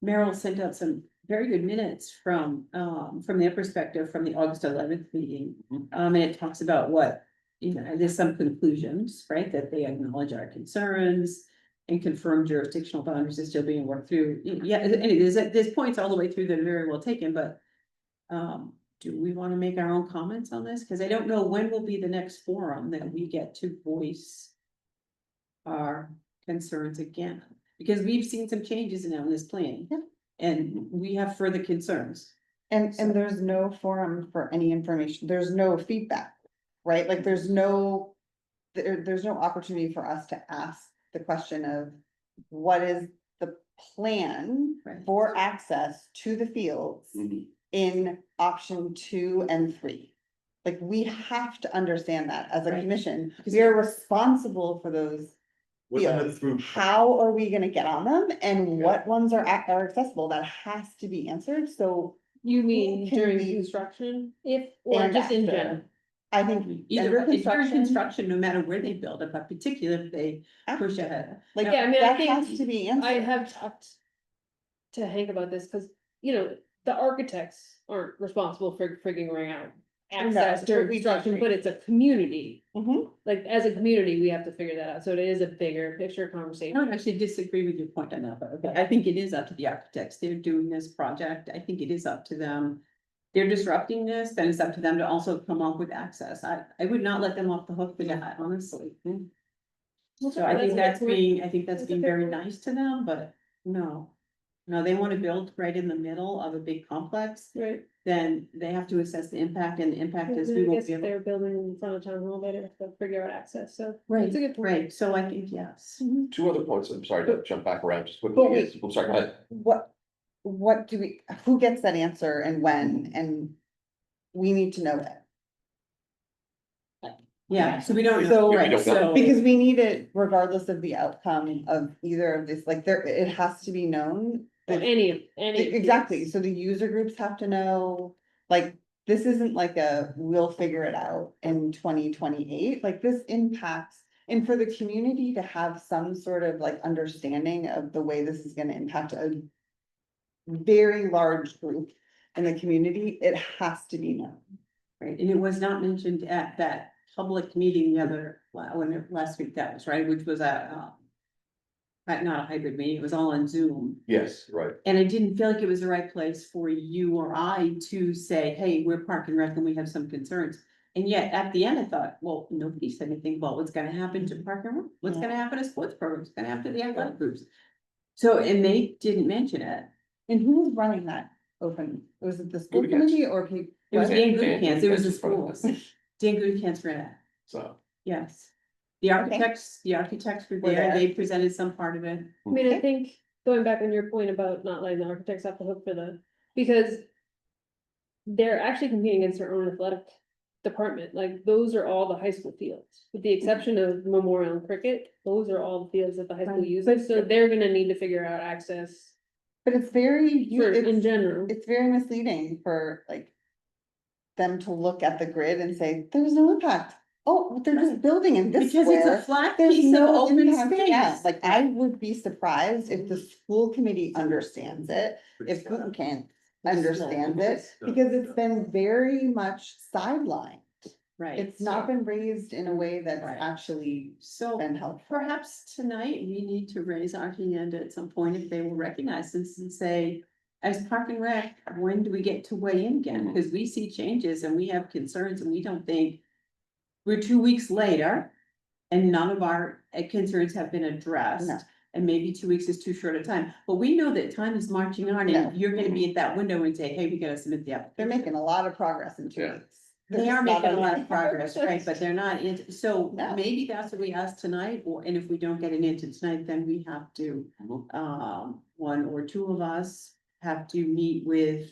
Merrill sent out some very good minutes from their perspective, from the August 11th meeting. Mhm. And it talks about what, you know, there's some conclusions, right, that they acknowledge our concerns and confirm jurisdictional boundaries are still being worked through. Yeah, anyway, there's points all the way through that are very well taken, but do we want to make our own comments on this? Because I don't know when will be the next forum that we get to voice our concerns again, because we've seen some changes in this plan. Yeah. And we have further concerns. And So- there's no forum for any information, there's no feedback, right? Like, there's no opportunity for us to ask the question of what is the plan Right. for access to the fields Mhm. in option 2 and 3. Like, we have to understand that as a Right. commission, Because- we are responsible for those. Wasn't it fields. through, How are we gonna get on them and what ones are accessible? That has to be answered, so You mean can during we- construction, if, or And just in after. general? I think. Either under if during construction, no matter where they build it, but particularly if they push after. ahead. Like, Yeah, I mean, I that think has to be answered. I have talked to Hank about this, cause, you know, the architects aren't responsible for figuring out access but during we construction, agree. but it's a community. Mhm. Like, as a community, we have to figure that out, so it is a bigger picture I conversation. don't actually disagree with your point on that, but okay, I think it is up to the architects. They're doing this project. I think it is up to them. They're disrupting this, then it's up to them to also come up with access. I would not let them off the hook for that, honestly. So I think that's being That's a fair very point. nice to them, but no. No, they wanna build right in the middle of a big complex, Right. then they have to assess the impact, and the impact is I we won't guess be able. they're building in front of town hall, they'd have to figure out access, so. Right, It's a good point. right, so I think yes. Two other points, I'm sorry to jump back around just But quickly. wait. I'm sorry, go ahead. What do we, who gets that answer and when, and we need to know that. Yeah, so we don't So- know, We right, don't know. so. Because we need it regardless of the outcome of either of this, like, there, it has to be known. Or that- any. Exactly, so the user groups have to know, like, this isn't like we'll figure it out in 2028, like, this impacts. And for the community to have some sort of like understanding of the way this is gonna impact a very large group in the community, it has to be known. Right, and it was not mentioned at that public meeting the other, last week that was, right, which was not a hybrid meeting, it was all on Zoom. Yes, right. And I didn't feel like it was the right place for you or I to say, hey, we're Park and Rec and we have some concerns. And yet at the end, I thought, well, nobody said anything about what's gonna happen to Park and Rec, what's gonna happen to sports programs, what's gonna happen to the athletic groups. So, and they didn't mention it. And who was running that open? Was it the school Gudikants. committee or people? It was Dan- Dan Dan Gudikants, it was the Gudikants was part of schools. Dan Gudikants ran it, So, yes. The architects were Were there, there. they presented some part of it. I mean, I think, going back on your point about not letting the architects off the hook for because they're actually competing against their own athletic department, like, those are all the high school fields, with the exception of Memorial and Cricket, those are all the fields that the high school Right. uses, so they're gonna need to figure out access But it's very, in general. it's very misleading for like. Them to look at the grid and say, there's no impact. Oh, they're just building in this Because it's a square. flat There's piece of no open impact. Yeah, space. like, I would be surprised if the school committee understands it, if Gudikants understands it, because it's been very much sidelined. Right. It's not been raised in a way that's Right. actually So been helpful. perhaps tonight we need to raise our hand at some point if they will recognize this and say, as Park and Rec, when do we get to weigh in again? Mhm. Because we see changes and we have concerns and we don't think we're 2 weeks later and none of our concerns have been addressed. No. And maybe 2 weeks is too short a time, but we know that time is marching on No. and you're gonna be at that window and say, hey, we gotta submit the application. They're making a lot of progress in 2 Yeah. weeks. They are making a lot of progress, right, but they're not in, so No. maybe that's what we ask tonight, or, and if we don't get an answer tonight, then we have to. Mhm. One or two of us have to meet with,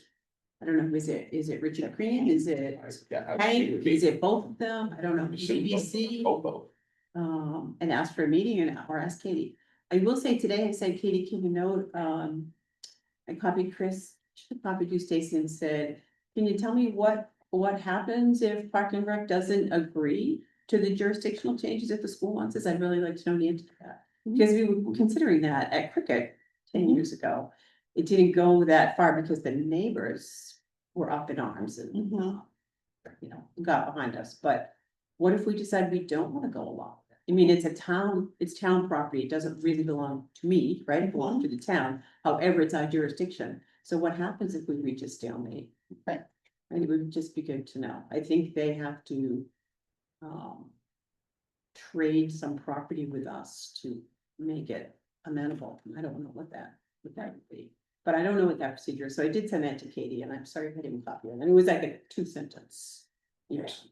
I don't know, is it Richard Green, is it Yeah, Hank, is it both of them, I don't know, BBC? Both. And ask for a meeting or ask Katie. I will say today, I said, Katie, can you note, I copied Chris, should have copied you, Stacy, and said, can you tell me what happens if Park and Rec doesn't agree to the jurisdictional changes if the school wants this? I'd really like to know the answer to that. Because we were considering that at Cricket 10 years ago. It didn't go that far because the neighbors were up in arms and, you know, got behind us, but what if we decide we don't wanna go along? I mean, it's town property, it doesn't really belong to me, right? It belongs to the town, however, it's our jurisdiction. So what happens if we reach a stalemate? Right. And it would just be good to know. I think they have to trade some property with us to make it amenable. I don't know what that would be. But I don't know what that procedure is. So I did send that to Katie and I'm sorry if I didn't copy it. And it was like a 2-sentence. Yes.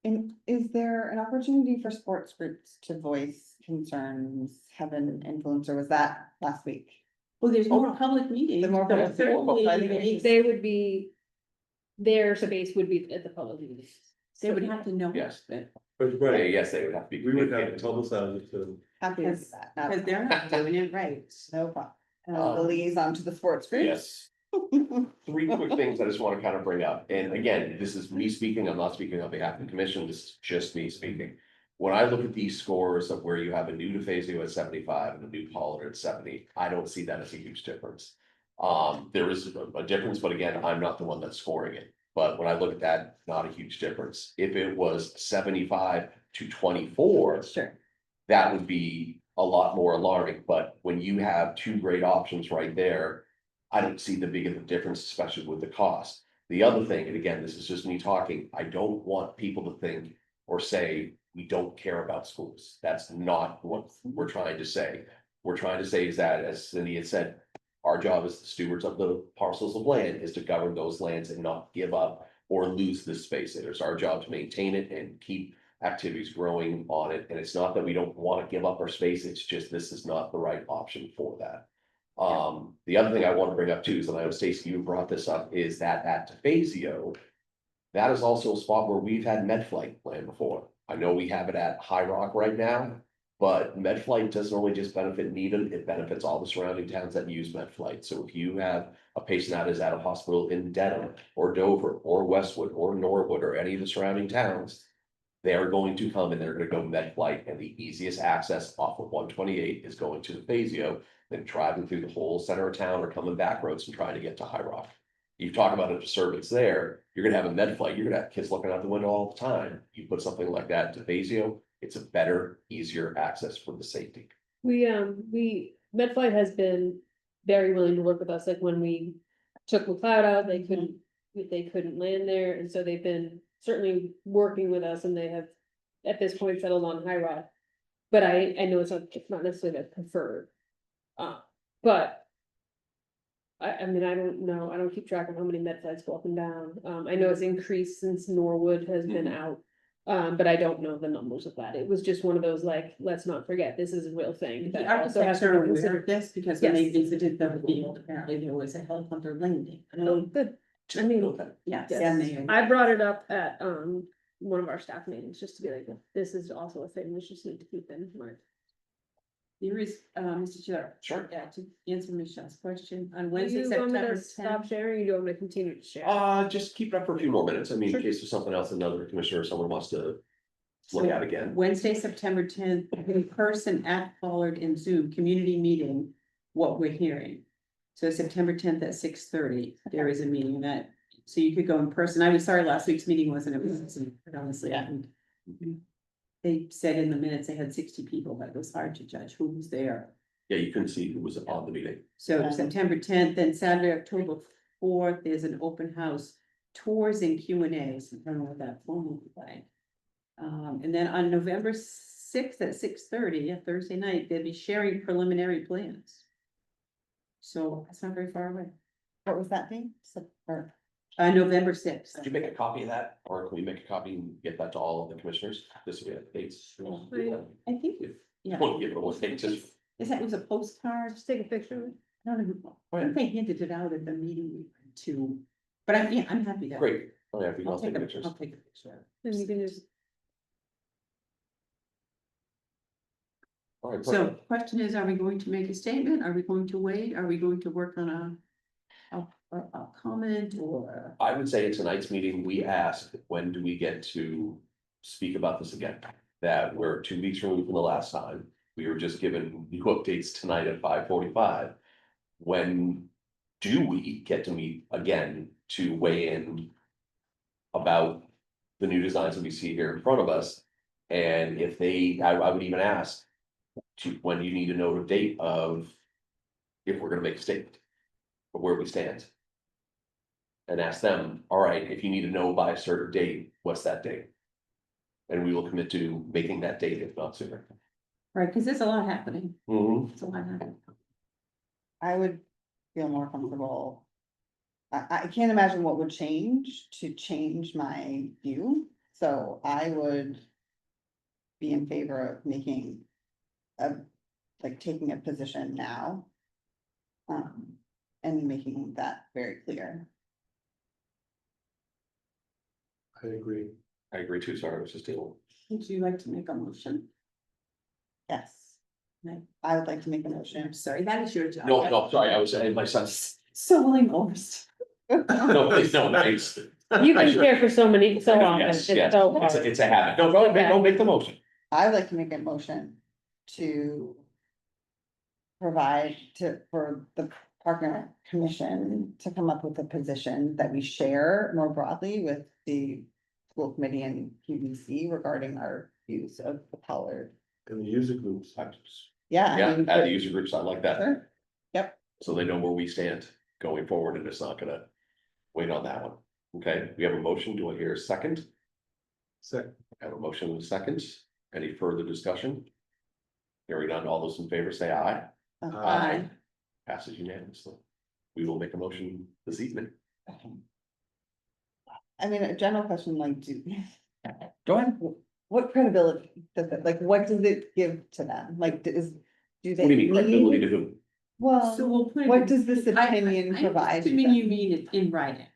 And is there an opportunity for sports groups to voice concerns, have an influence, or was that last week? Well, there's more public meetings. The more public meetings. They would be, their space would be at the public meetings. They would have to know. Yes. that, But Yeah, right, yes, they would have to be. we would have to publicize it to. Happy to do that. Not a Because they're not doing it right. No problem. The liaison to the sports groups. Yes. Three quick things I just want to kind of bring up, and again, this is me speaking, I'm not speaking on behalf of the commission, this is just me speaking. When I look at these scores of where you have a new DeFazio at 75 and a new Pollard at 70, I don't see that as a huge difference. There is a difference, but again, I'm not the one that's scoring it. But when I look at that, not a huge difference. If it was 75 to 24, Sure. that would be a lot more alarming, but when you have two great options right there. I don't see the big of a difference, especially with the cost. The other thing, and again, this is just me talking, I don't want people to think or say, we don't care about schools. That's not what we're trying to say. We're trying to say is that, as Cindy had said, our job as the stewards of the parcels of land is to govern those lands and not give up or lose this space. It is our job to maintain it and keep activities growing on it. And it's not that we don't want to give up our space, it's just this is not the right option for that. The other thing I want to bring up too is, and I know Stacy, you brought this up, is that at DeFazio, that is also a spot where we've had MedFlight land before. I know we have it at High Rock right now, but MedFlight doesn't only just benefit Needham, it benefits all the surrounding towns that use MedFlight. So if you have a patient that is at a hospital in Dedham or Dover or Westwood or Norwood or any of the surrounding towns, they are going to come and they're gonna go MedFlight, and the easiest access off of 128 is going to DeFazio, then driving through the whole center of town or coming back roads and trying to get to High Rock. You talk about a disturbance there, you're gonna have a MedFlight, you're gonna have kids looking out the window all the time. You put something like that to DeFazio, it's a better, easier access for the safety. MedFlight has been very willing to work with us, like when we took McLeod out, they couldn't land there, and so they've been certainly working with us, and they have at this point settled on High Rock. But I know it's not necessarily the preferred. But I mean, I don't know, I don't keep track of how many med flights go up and down. I know it's increased since Norwood has been out. But I don't know the numbers of that. It was just one of those, like, let's not forget, this is a real thing. The that also has architects to are be aware considered. of this because when they Yes. visited the field, apparently there was a helicopter landing. Oh, good. I mean, Yes, yes. and they. I brought it up at, one of our staff meetings, just to be like, this is also a thing we just need to keep in mind. There is, Mr. Chair. Sure. Yeah, to answer Michelle's question, on Do Wednesday, you want me September to stop 10th. sharing, or do you want me to continue to share? Just keep it up for a few more minutes. I mean, Sure. in case there's something else another commissioner or someone wants to look at again. Wednesday, September 10th, in person at Pollard and Zoom, community meeting, what we're hearing. So September 10th at 6:30, there is a meeting that, so you could go in person. I was sorry, last week's meeting wasn't, but honestly, they said in the minutes they had 60 people, but it was hard to judge who was there. Yeah, you couldn't see who was on the meeting. So September 10th, then Saturday, October 4th, there's an open house, tours and Q&As. I don't know what that phone will be like. And then on November 6th at 6:30, a Thursday night, they'll be sharing preliminary plans. So that's not very far away. What was that date? November 6th. Did you make a copy of that, or can we make a copy and get that to all of the commissioners? This will be a dates. I think, If yeah. you want to give it a date, just Is that was a postcard? Just take a picture of it. I think they handed it out at the meeting we went to, but I'm happy to. Great. Oh, yeah, if you I'll want to take take a, pictures. I'll take a picture. And you can just, All right, So perfect. question is, are we going to make a statement? Are we going to wait? Are we going to work on a comment or? I would say in tonight's meeting, we asked, when do we get to speak about this again? That we're 2 weeks removed from the last time. We were just given new updates tonight at 5:45. When do we get to meet again to weigh in about the new designs that we see here in front of us? And if they, I would even ask, when you need to know the date of if we're gonna make a statement of where we stand. And ask them, all right, if you need to know by a certain date, what's that date? And we will commit to making that date if not sooner. Right, because there's a lot happening. Mhm. It's a lot happening. I would feel more comfortable. I can't imagine what would change to change my view, so I would be in favor of making like taking a position now. And making that very clear. I agree. I agree too, sorry, I was just dealing. Would you like to make a motion? Yes. No. I would like to make a motion. I'm sorry, that is your job. No, sorry, I was saying my son's, So willing overst. no, please, no, nice. you can share for so many, so long, Yes, it's yes, so it's hard. it's a habit. No, go ahead, make the motion. I would like to make a motion to provide for the Park and Rec Commission to come up with a position that we share more broadly with the school committee and PBC regarding our views of the Pollard. And the user groups. Yeah. I Yeah, mean, add the user groups, I like that, sure. Yep, so they know where we stand going forward and it's not gonna wait on that one. Okay, we have a motion, do I hear a second? Second. I have a motion and a second, any further discussion? Hearing none, all those in favor say aye. Aye. Passes unanimously. We will make a motion this evening. I mean, a general question like, Go ahead. what credibility does it, like, what does it give to them? Like, do they? What do you mean credibility need- to whom? Well, So we'll put. it what in- does this opinion I'm provide to Assuming them? you mean it in writing,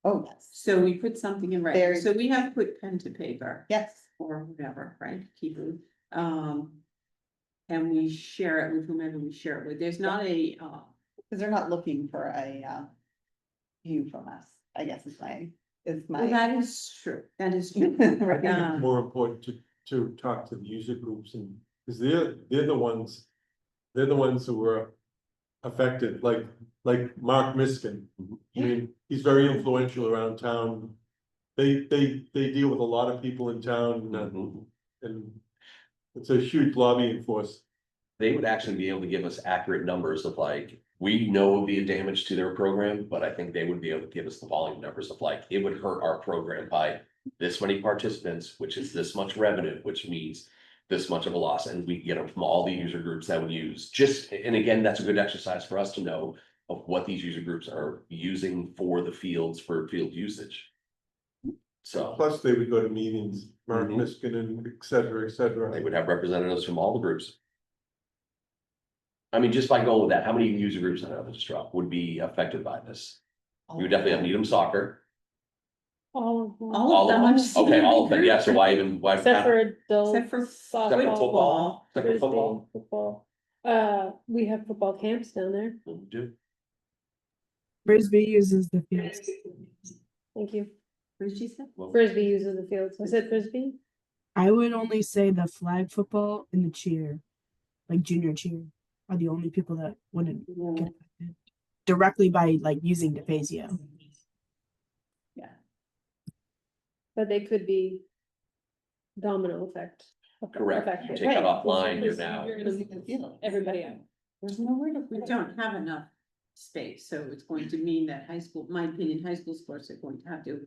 oh, yes, so we put something in writing, There- so we have put pen to paper. yes, Or whatever, right, Hebrew, and we share it with whomever we share it with, there's not a, because they're not looking for a view from us, I guess is my, well, that is true, that is true. Right. Um, More important to talk to the user groups and, because they're the ones. They're the ones who were affected, like Mark Miskin. I mean, he's very influential around town. They deal with a lot of people in town and it's a huge lobbying force. They would actually be able to give us accurate numbers of like, we know it would be a damage to their program, but I think they would be able to give us the volume numbers of like, it would hurt our program by this many participants, which is this much revenue, which means this much of a loss, and we get them from all the user groups that would use, just, and again, that's a good exercise for us to know of what these user groups are using for the fields for field usage. So Plus, they would go to meetings, Mark Mhm. Miskin and et cetera, et cetera. they would have representatives from all the groups. I mean, just by going with that, how many user groups in the district would be affected by this? You would definitely have Needham Soccer. All of them. All of them. I'm just- Okay, all of them, yeah, so why even, why? Except for adults. Except for Except for softball, football, except for frisbee, football. football. We have football camps down there. Do. Frisbee uses the fields. Thank you. What did she say? Well, Frisbee uses the fields. I said frisbee. I would only say the flag football and the cheer, like junior cheer, are the only people that wouldn't get affected directly by like using DeFazio. But they could be domino effect. Correct, you affected. take that Right. offline, you're Because now. you're gonna- Everybody out. there's nowhere to. We don't have enough space, so it's going to mean that high school, my opinion, high school sports are going to have to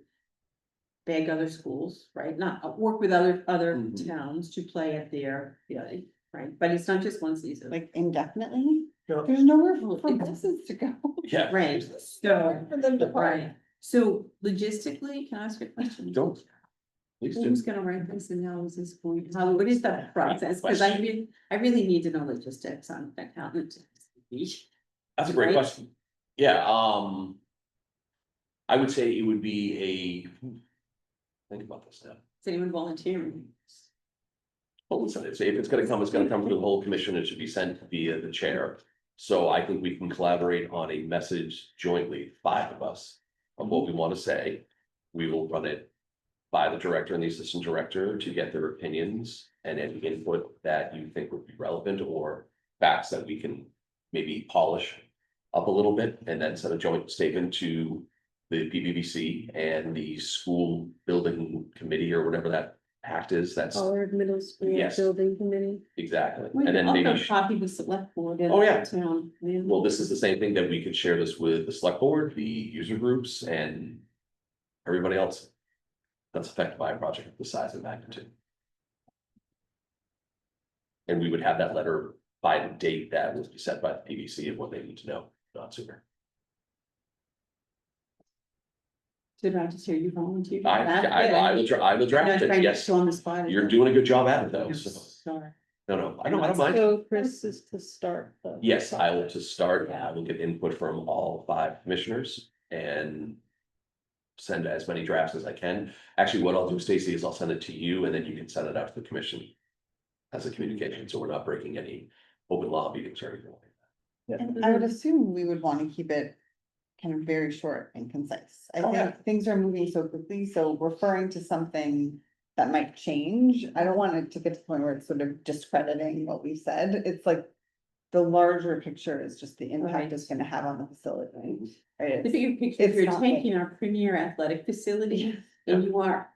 beg other schools, right, not work with other Mhm. towns to play at their, right, but it's not just one season. Like indefinitely, Yeah. there's nowhere for buses to go. Yeah. Right, so, For them to park. right, so logistically, can I ask you a question? Don't. Please do. Who's gonna write this and how is this going, what is the process, cause I really need to know logistics on accountant. That's a great Right. question. Yeah, I would say it would be think about this now. Is anyone volunteering? Well, listen, if it's gonna come, it's gonna come to the whole commission, it should be sent via the chair. So I think we can collaborate on a message jointly, 5 of us, on what we wanna say. We will run it by the director and the assistant director to get their opinions and any input that you think would be relevant or facts that we can maybe polish up a little bit and then send a joint statement to the PBBC and the school building committee or whatever that act is, that's Pollard Middle School Yes. Building Committee. exactly. We And can then maybe, also copy the select board. and Oh, yeah. town, yeah. well, this is the same thing that we could share this with the select board, the user groups and everybody else that's affected by a project of this size and magnitude. And we would have that letter by the date that was set by the PBC of what they need to know, not sooner. Did I just hear you volunteer? I will draft it, yes. On the spot. You're doing a good job at it though, I'm so, Sorry. no, I don't mind. So Chris is to start. the Yes, I will to process. start, I will get input from all 5 commissioners and. Send as many drafts as I can. Actually, what I'll do, Stacy, is I'll send it to you and then you can send it out to the commission. As a communication, so we're not breaking any open law meetings or anything like that. And I would assume we would want to keep it kind of very short and concise. I Oh, yeah. think things are moving so quickly, so referring to something that might change, I don't want it to get to the point where it's sort of discrediting what we said. It's like the larger picture is just the impact Right. it's gonna have on the facility. Right? The It's- bigger picture, if it's you're not like- taking our premier athletic facility and you're.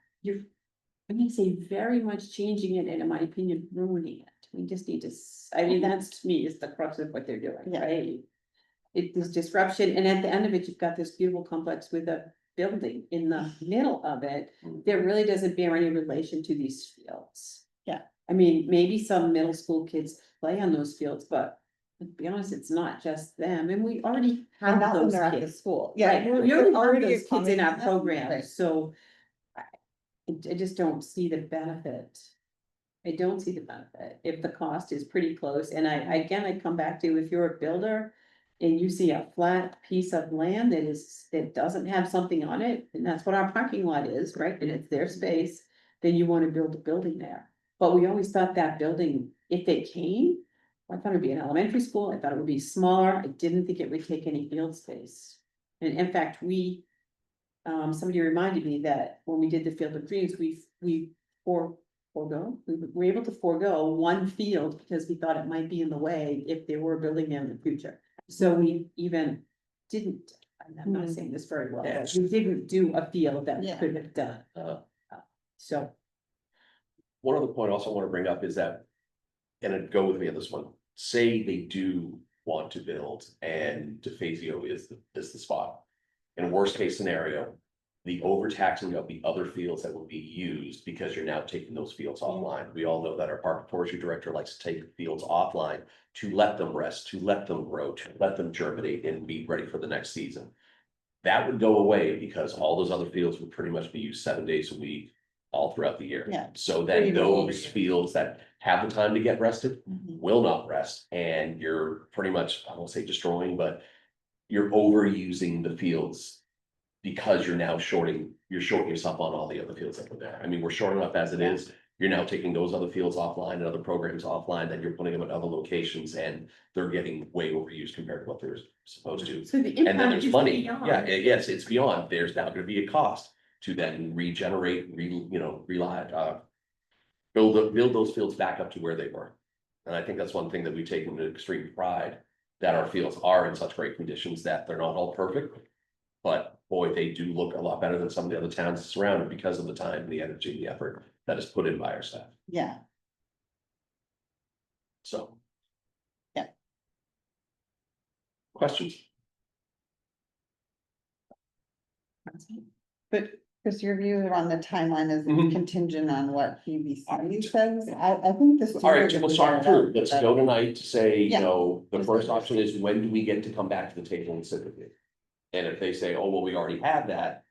I'm gonna say very much changing it and in my opinion, ruining it. We just need to, I mean, that's to me is the crux of what they're doing, Yeah. right? This disruption, and at the end of it, you've got this beautiful complex with a building in the middle of it. That really doesn't bear any relation to these fields. Yeah. I mean, maybe some middle school kids play on those fields, but to be honest, it's not just them, and we already And have not when those they're at the kids. school. Right, Yeah. we already have already those kids in our accommodating them, program, right. so. I just don't see the benefit. I don't see the benefit if the cost is pretty close, and I come back to, if you're a builder. And you see a flat piece of land that doesn't have something on it, and that's what our parking lot is, right, and it's their space. Then you wanna build a building there, but we always thought that building, if they came. I thought it'd be an elementary school, I thought it would be smaller, I didn't think it would take any field space. And in fact, somebody reminded me that when we did the Field of Dreams, we we were able to forego one field because we thought it might be in the way if they were building there in the future. So we even didn't, I'm not saying this very well, but we didn't do a field that we Yeah. could have done. So, One other point I also want to bring up is that. And go with me on this one, say they do want to build and DeFazio is the spot. In a worst case scenario, the overtaxing of the other fields that will be used because you're now taking those fields offline. We all know that our park and forestry director likes to take fields offline to let them rest, to let them grow, to let them germinate and be ready for the next season. That would go away because all those other fields would pretty much be used 7 days a week, all throughout the year. Yeah. So Pretty then much. those fields that have the time to get rested Mhm. will not rest, and you're pretty much, I won't say destroying, but you're overusing the fields. Because you're now shorting yourself on all the other fields that were there. I mean, we're short enough as it is. You're now taking those other fields offline and other programs offline, then you're putting them at other locations and they're getting way overused compared to what they're supposed to. so the And then impact there's is money, beyond. yeah, yes, it's beyond, there's now gonna be a cost to then regenerate, build those fields back up to where they were. And I think that's one thing that we take into extreme pride, that our fields are in such great conditions that they're not all perfect. But boy, they do look a lot better than some of the other towns surrounded because of the time, the energy, the effort that is put in by our staff, Yeah, so. Yeah. Questions? but Chris, your view on the timeline is Mhm. contingent on what PBC says. I think this. All right, so we'll start through, let's go tonight to say, Yeah. the first option is, when do we get to come back to the table and sit with you? And if they say, oh, well, we already have that.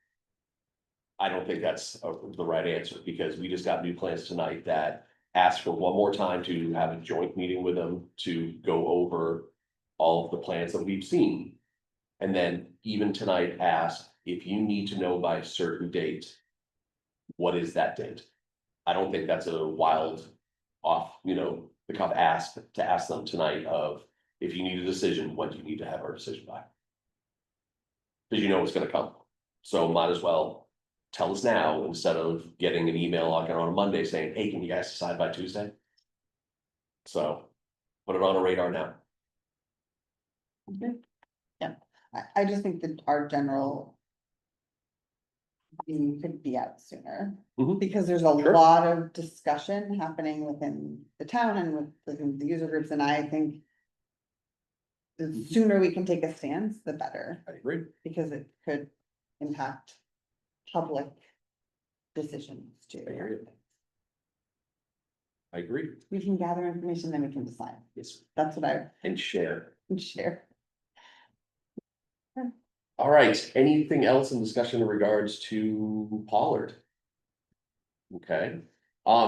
I don't think that's the right answer, because we just got new plans tonight that ask for one more time to have a joint meeting with them to go over. all of the plans that we've seen. And then even tonight ask if you need to know by a certain date. What is that date? I don't think that's a wild off, the cuff ask to ask them tonight of, if you need a decision, when do you need to have our decision by? Cause you know it's gonna come, so might as well tell us now instead of getting an email like on a Monday saying, hey, can you guys decide by Tuesday? So, put it on a radar now. I just think that our general view could be out sooner, Mhm. because there's a Sure. lot of discussion happening within the town and within the user groups, and I think the sooner we can take a stance, the better, I agree. because it could impact public decisions I hear too. you. I agree. We can gather information, then we can decide. Yes, That's what I and share. would share. All right, anything else in discussion in regards to Pollard? Okay,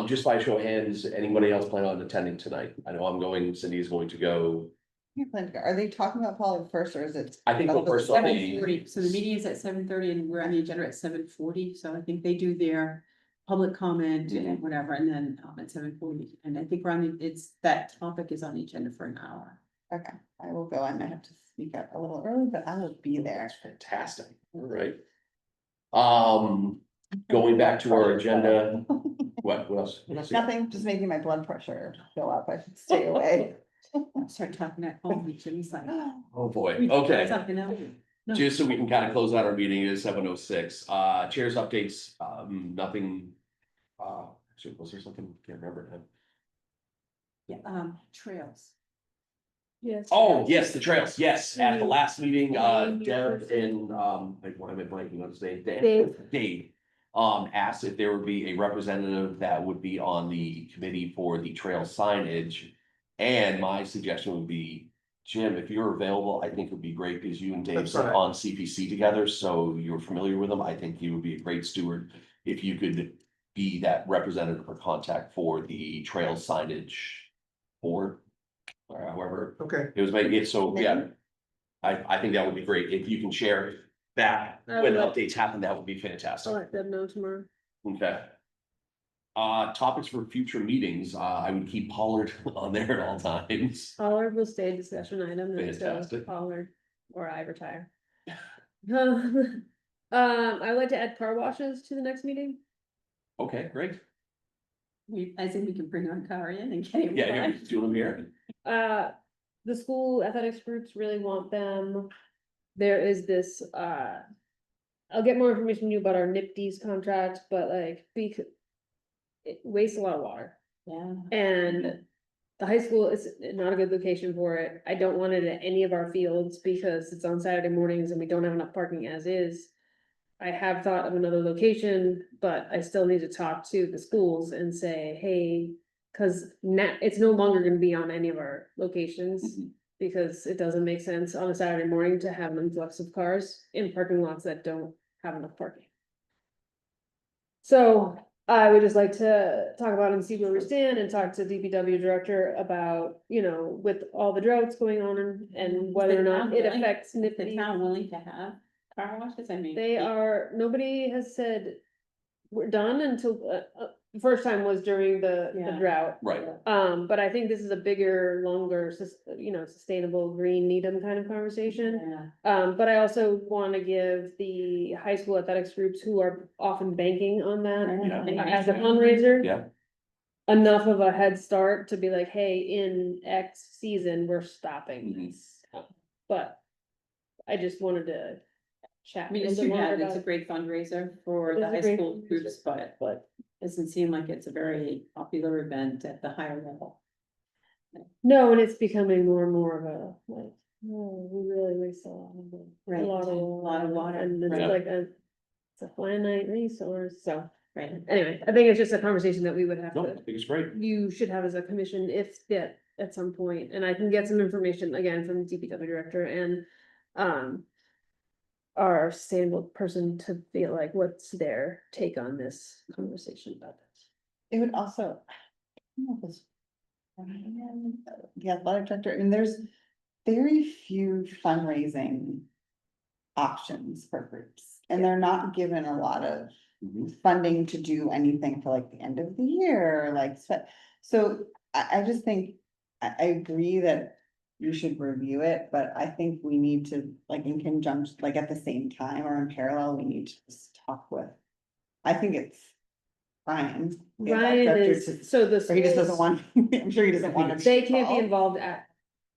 just by show of hands, anybody else plan on attending tonight? I know I'm going, Cindy's going to go. You plan to go. Are they talking about Pollard first, or is it? I think the first one, they- 7:40, so the meeting is at 7:30 and we're on the agenda at 7:40, so I think they do their public comment and whatever, and then at 7:40, and I think we're on that topic is on the agenda for an hour. Okay, I will go. I might have to speak up a little early, but I will be there. That's fantastic, all right. Going back to our agenda, what else? What else? Nothing, just making my blood pressure go up. I should stay away. Start talking at home, and Jimmy's like. Oh, boy, "We tried okay. something else." No. Just so we can kind of close out our meeting, it is 7:06, chairs updates, nothing. Actually, was there something, can't remember now. Yeah, trails. Yes. Oh, yes, the trails, yes, at the Mhm. last meeting, Mhm. Deb and, like, why am I blanking on his name? Dave. Dave. Asked if there would be a representative that would be on the committee for the trail signage. And my suggestion would be, Jim, if you're available, I think it would be great, because you and Dave That's sit fine. on CPC together, so you're familiar with them. I think you would be a great steward if you could be that representative or contact for the trail signage board. Or however Okay. it was made, it, so, yeah. I think that would be great. If you can share that I when will. updates happen, that would be I'll fantastic. let them know tomorrow. Okay. Topics for future meetings, I would keep Pollard on there at all times. Pollard will stay a discussion item until Fantastic. Pollard or I retire. I would like to add car washes to the next meeting. Okay, great. I think we can bring our car in and get it. Yeah, you're running. doing them here. The school athletics groups really want them. There is this, I'll get more information from you about our NIPD's contract, but like, it wastes a lot of water. Yeah. And the high school is not a good location for it. I don't want it at any of our fields because it's on Saturday mornings and we don't have enough parking as is. I have thought of another location, but I still need to talk to the schools and say, hey, cause now it's no longer gonna be on any of our locations. Mhm. Because it doesn't make sense on a Saturday morning to have an influx of cars in parking lots that don't have enough parking. So I would just like to talk about and see where we stand and talk to DPW director about, with all the droughts going on and whether or not it affects The Nippity. town willing to have car washes, I mean. They are, nobody has said we're done until, the first time was during the Yeah. drought. Right. But I think this is a bigger, longer, sustainable green Needham kind of conversation. Yeah. But I also wanna give the high school athletics groups who are often banking on that Yeah. as a fundraiser. Yeah. Enough of a head start to be like, hey, in X season, we're stopping Mhm. this. But I just wanted to chat. I mean, a it's little too bit bad, more it's a about great fundraiser for It the is a high great school groups, fundraiser. but doesn't seem like it's a very popular event at the higher level. No, and it's becoming more and more of a, like, oh, we really waste a lot of, Right, a lot a lot of water, and it's right. like it's a finite resource, so. Right. Anyway, I think it's just a conversation that we would have No, I to, think it's great. you should have as a commission if that at some point, and I can get some information again from the DPW director and, our sustainable person to feel like what's their take on this conversation about this. It would also. I don't know if it's- The athletic director, I mean, very few fundraising options for groups, and they're not given a lot of Mhm. funding to do anything for like the end of the year, like, so I just think, I agree that you should review it, but I think we need to, like, in conjunction, like, at the same time or in parallel, we need to just talk with, I think it's Ryan. the athletic Ryan director, is, so the. Or he just doesn't schools, want, I'm sure he doesn't want to. They can't be involved at,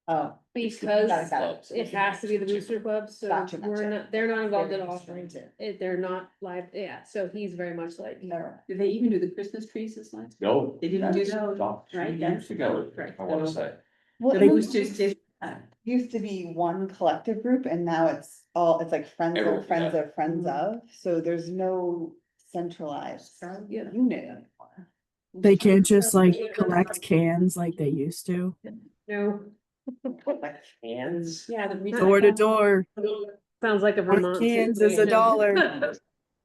Oh, because Got it. it has to be the booster club, so Gotcha, we're gotcha. not, they're not involved at Very all. restricted. They're not live, yeah, so he's very much like, never. Did they even do the Christmas trees this last? No. They didn't do that's those, about 2 right? years That's- ago, right. I wanna say. Well, So they it was just, used to be one collective group, and now it's all, it's like friends Everyone, of friends yeah. of friends of, so there's no centralized yeah. unit anymore. They can't just like collect cans like they used to. No, Like hands. yeah, the. Door to door, sounds like a Vermont. cans is $1.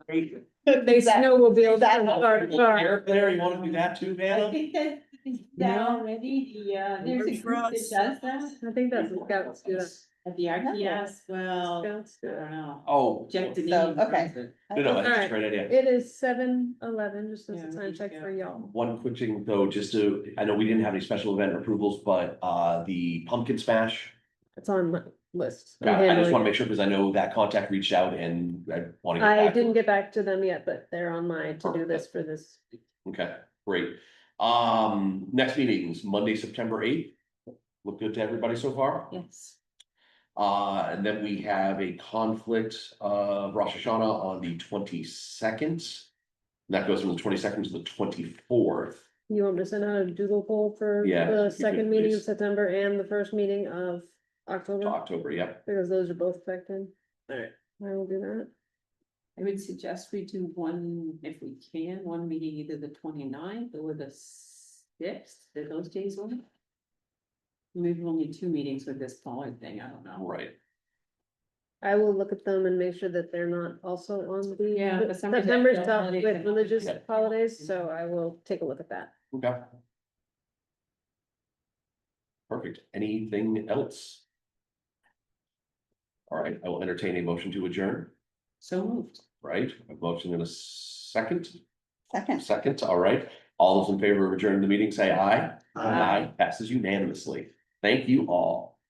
They snowmobile. Eric there, you wanna do that too, I Vanna? think that, No. that already, there's a Works for group that us. does that. I think that's the Scouts do that. At the RTS, well, Scouts do I it. don't know. Oh. Jack So, Deneen. okay. runs it. No, no, that's a Alright. great idea. It is 7:11, just as Yeah, a we time need to check go. for y'all. One quick thing though, just to, I know we didn't have any special event approvals, but the pumpkin smash. It's on my list. I'm I just handling wanna it. make sure, because I know that contact reached out and I wanna get I back. to didn't her. get back to them yet, but they're on my to-do list for this. Okay, great. Next meetings, Monday, September 8th. Look good to everybody so far? Yes. And then we have a conflict of Rosh Hashanah on the 22nd. That goes from the 22nd to the 24th. You want me to send out a doodle poll for Yeah, if you the could, second meeting of please. September and the first meeting of October? October, yep. Because those are both affected. Alright, I will do that. I would suggest we do one, if we can, one meeting either the 29th or the 6th, are those days on? Maybe only 2 meetings with this Pollard thing, I don't know. Right. I will look at them and make sure that they're not also on the. Yeah, the but some of that September's federal tough holidays with and- religious Yeah. holidays, so I will take a look at that. Okay. Perfect. Anything else? All right, I will entertain a motion to adjourn, So moved. right? A motion in a second. Second. Second, all right. All those in favor of adjourning the meeting, say aye. Aye. Passes unanimously. Thank you all.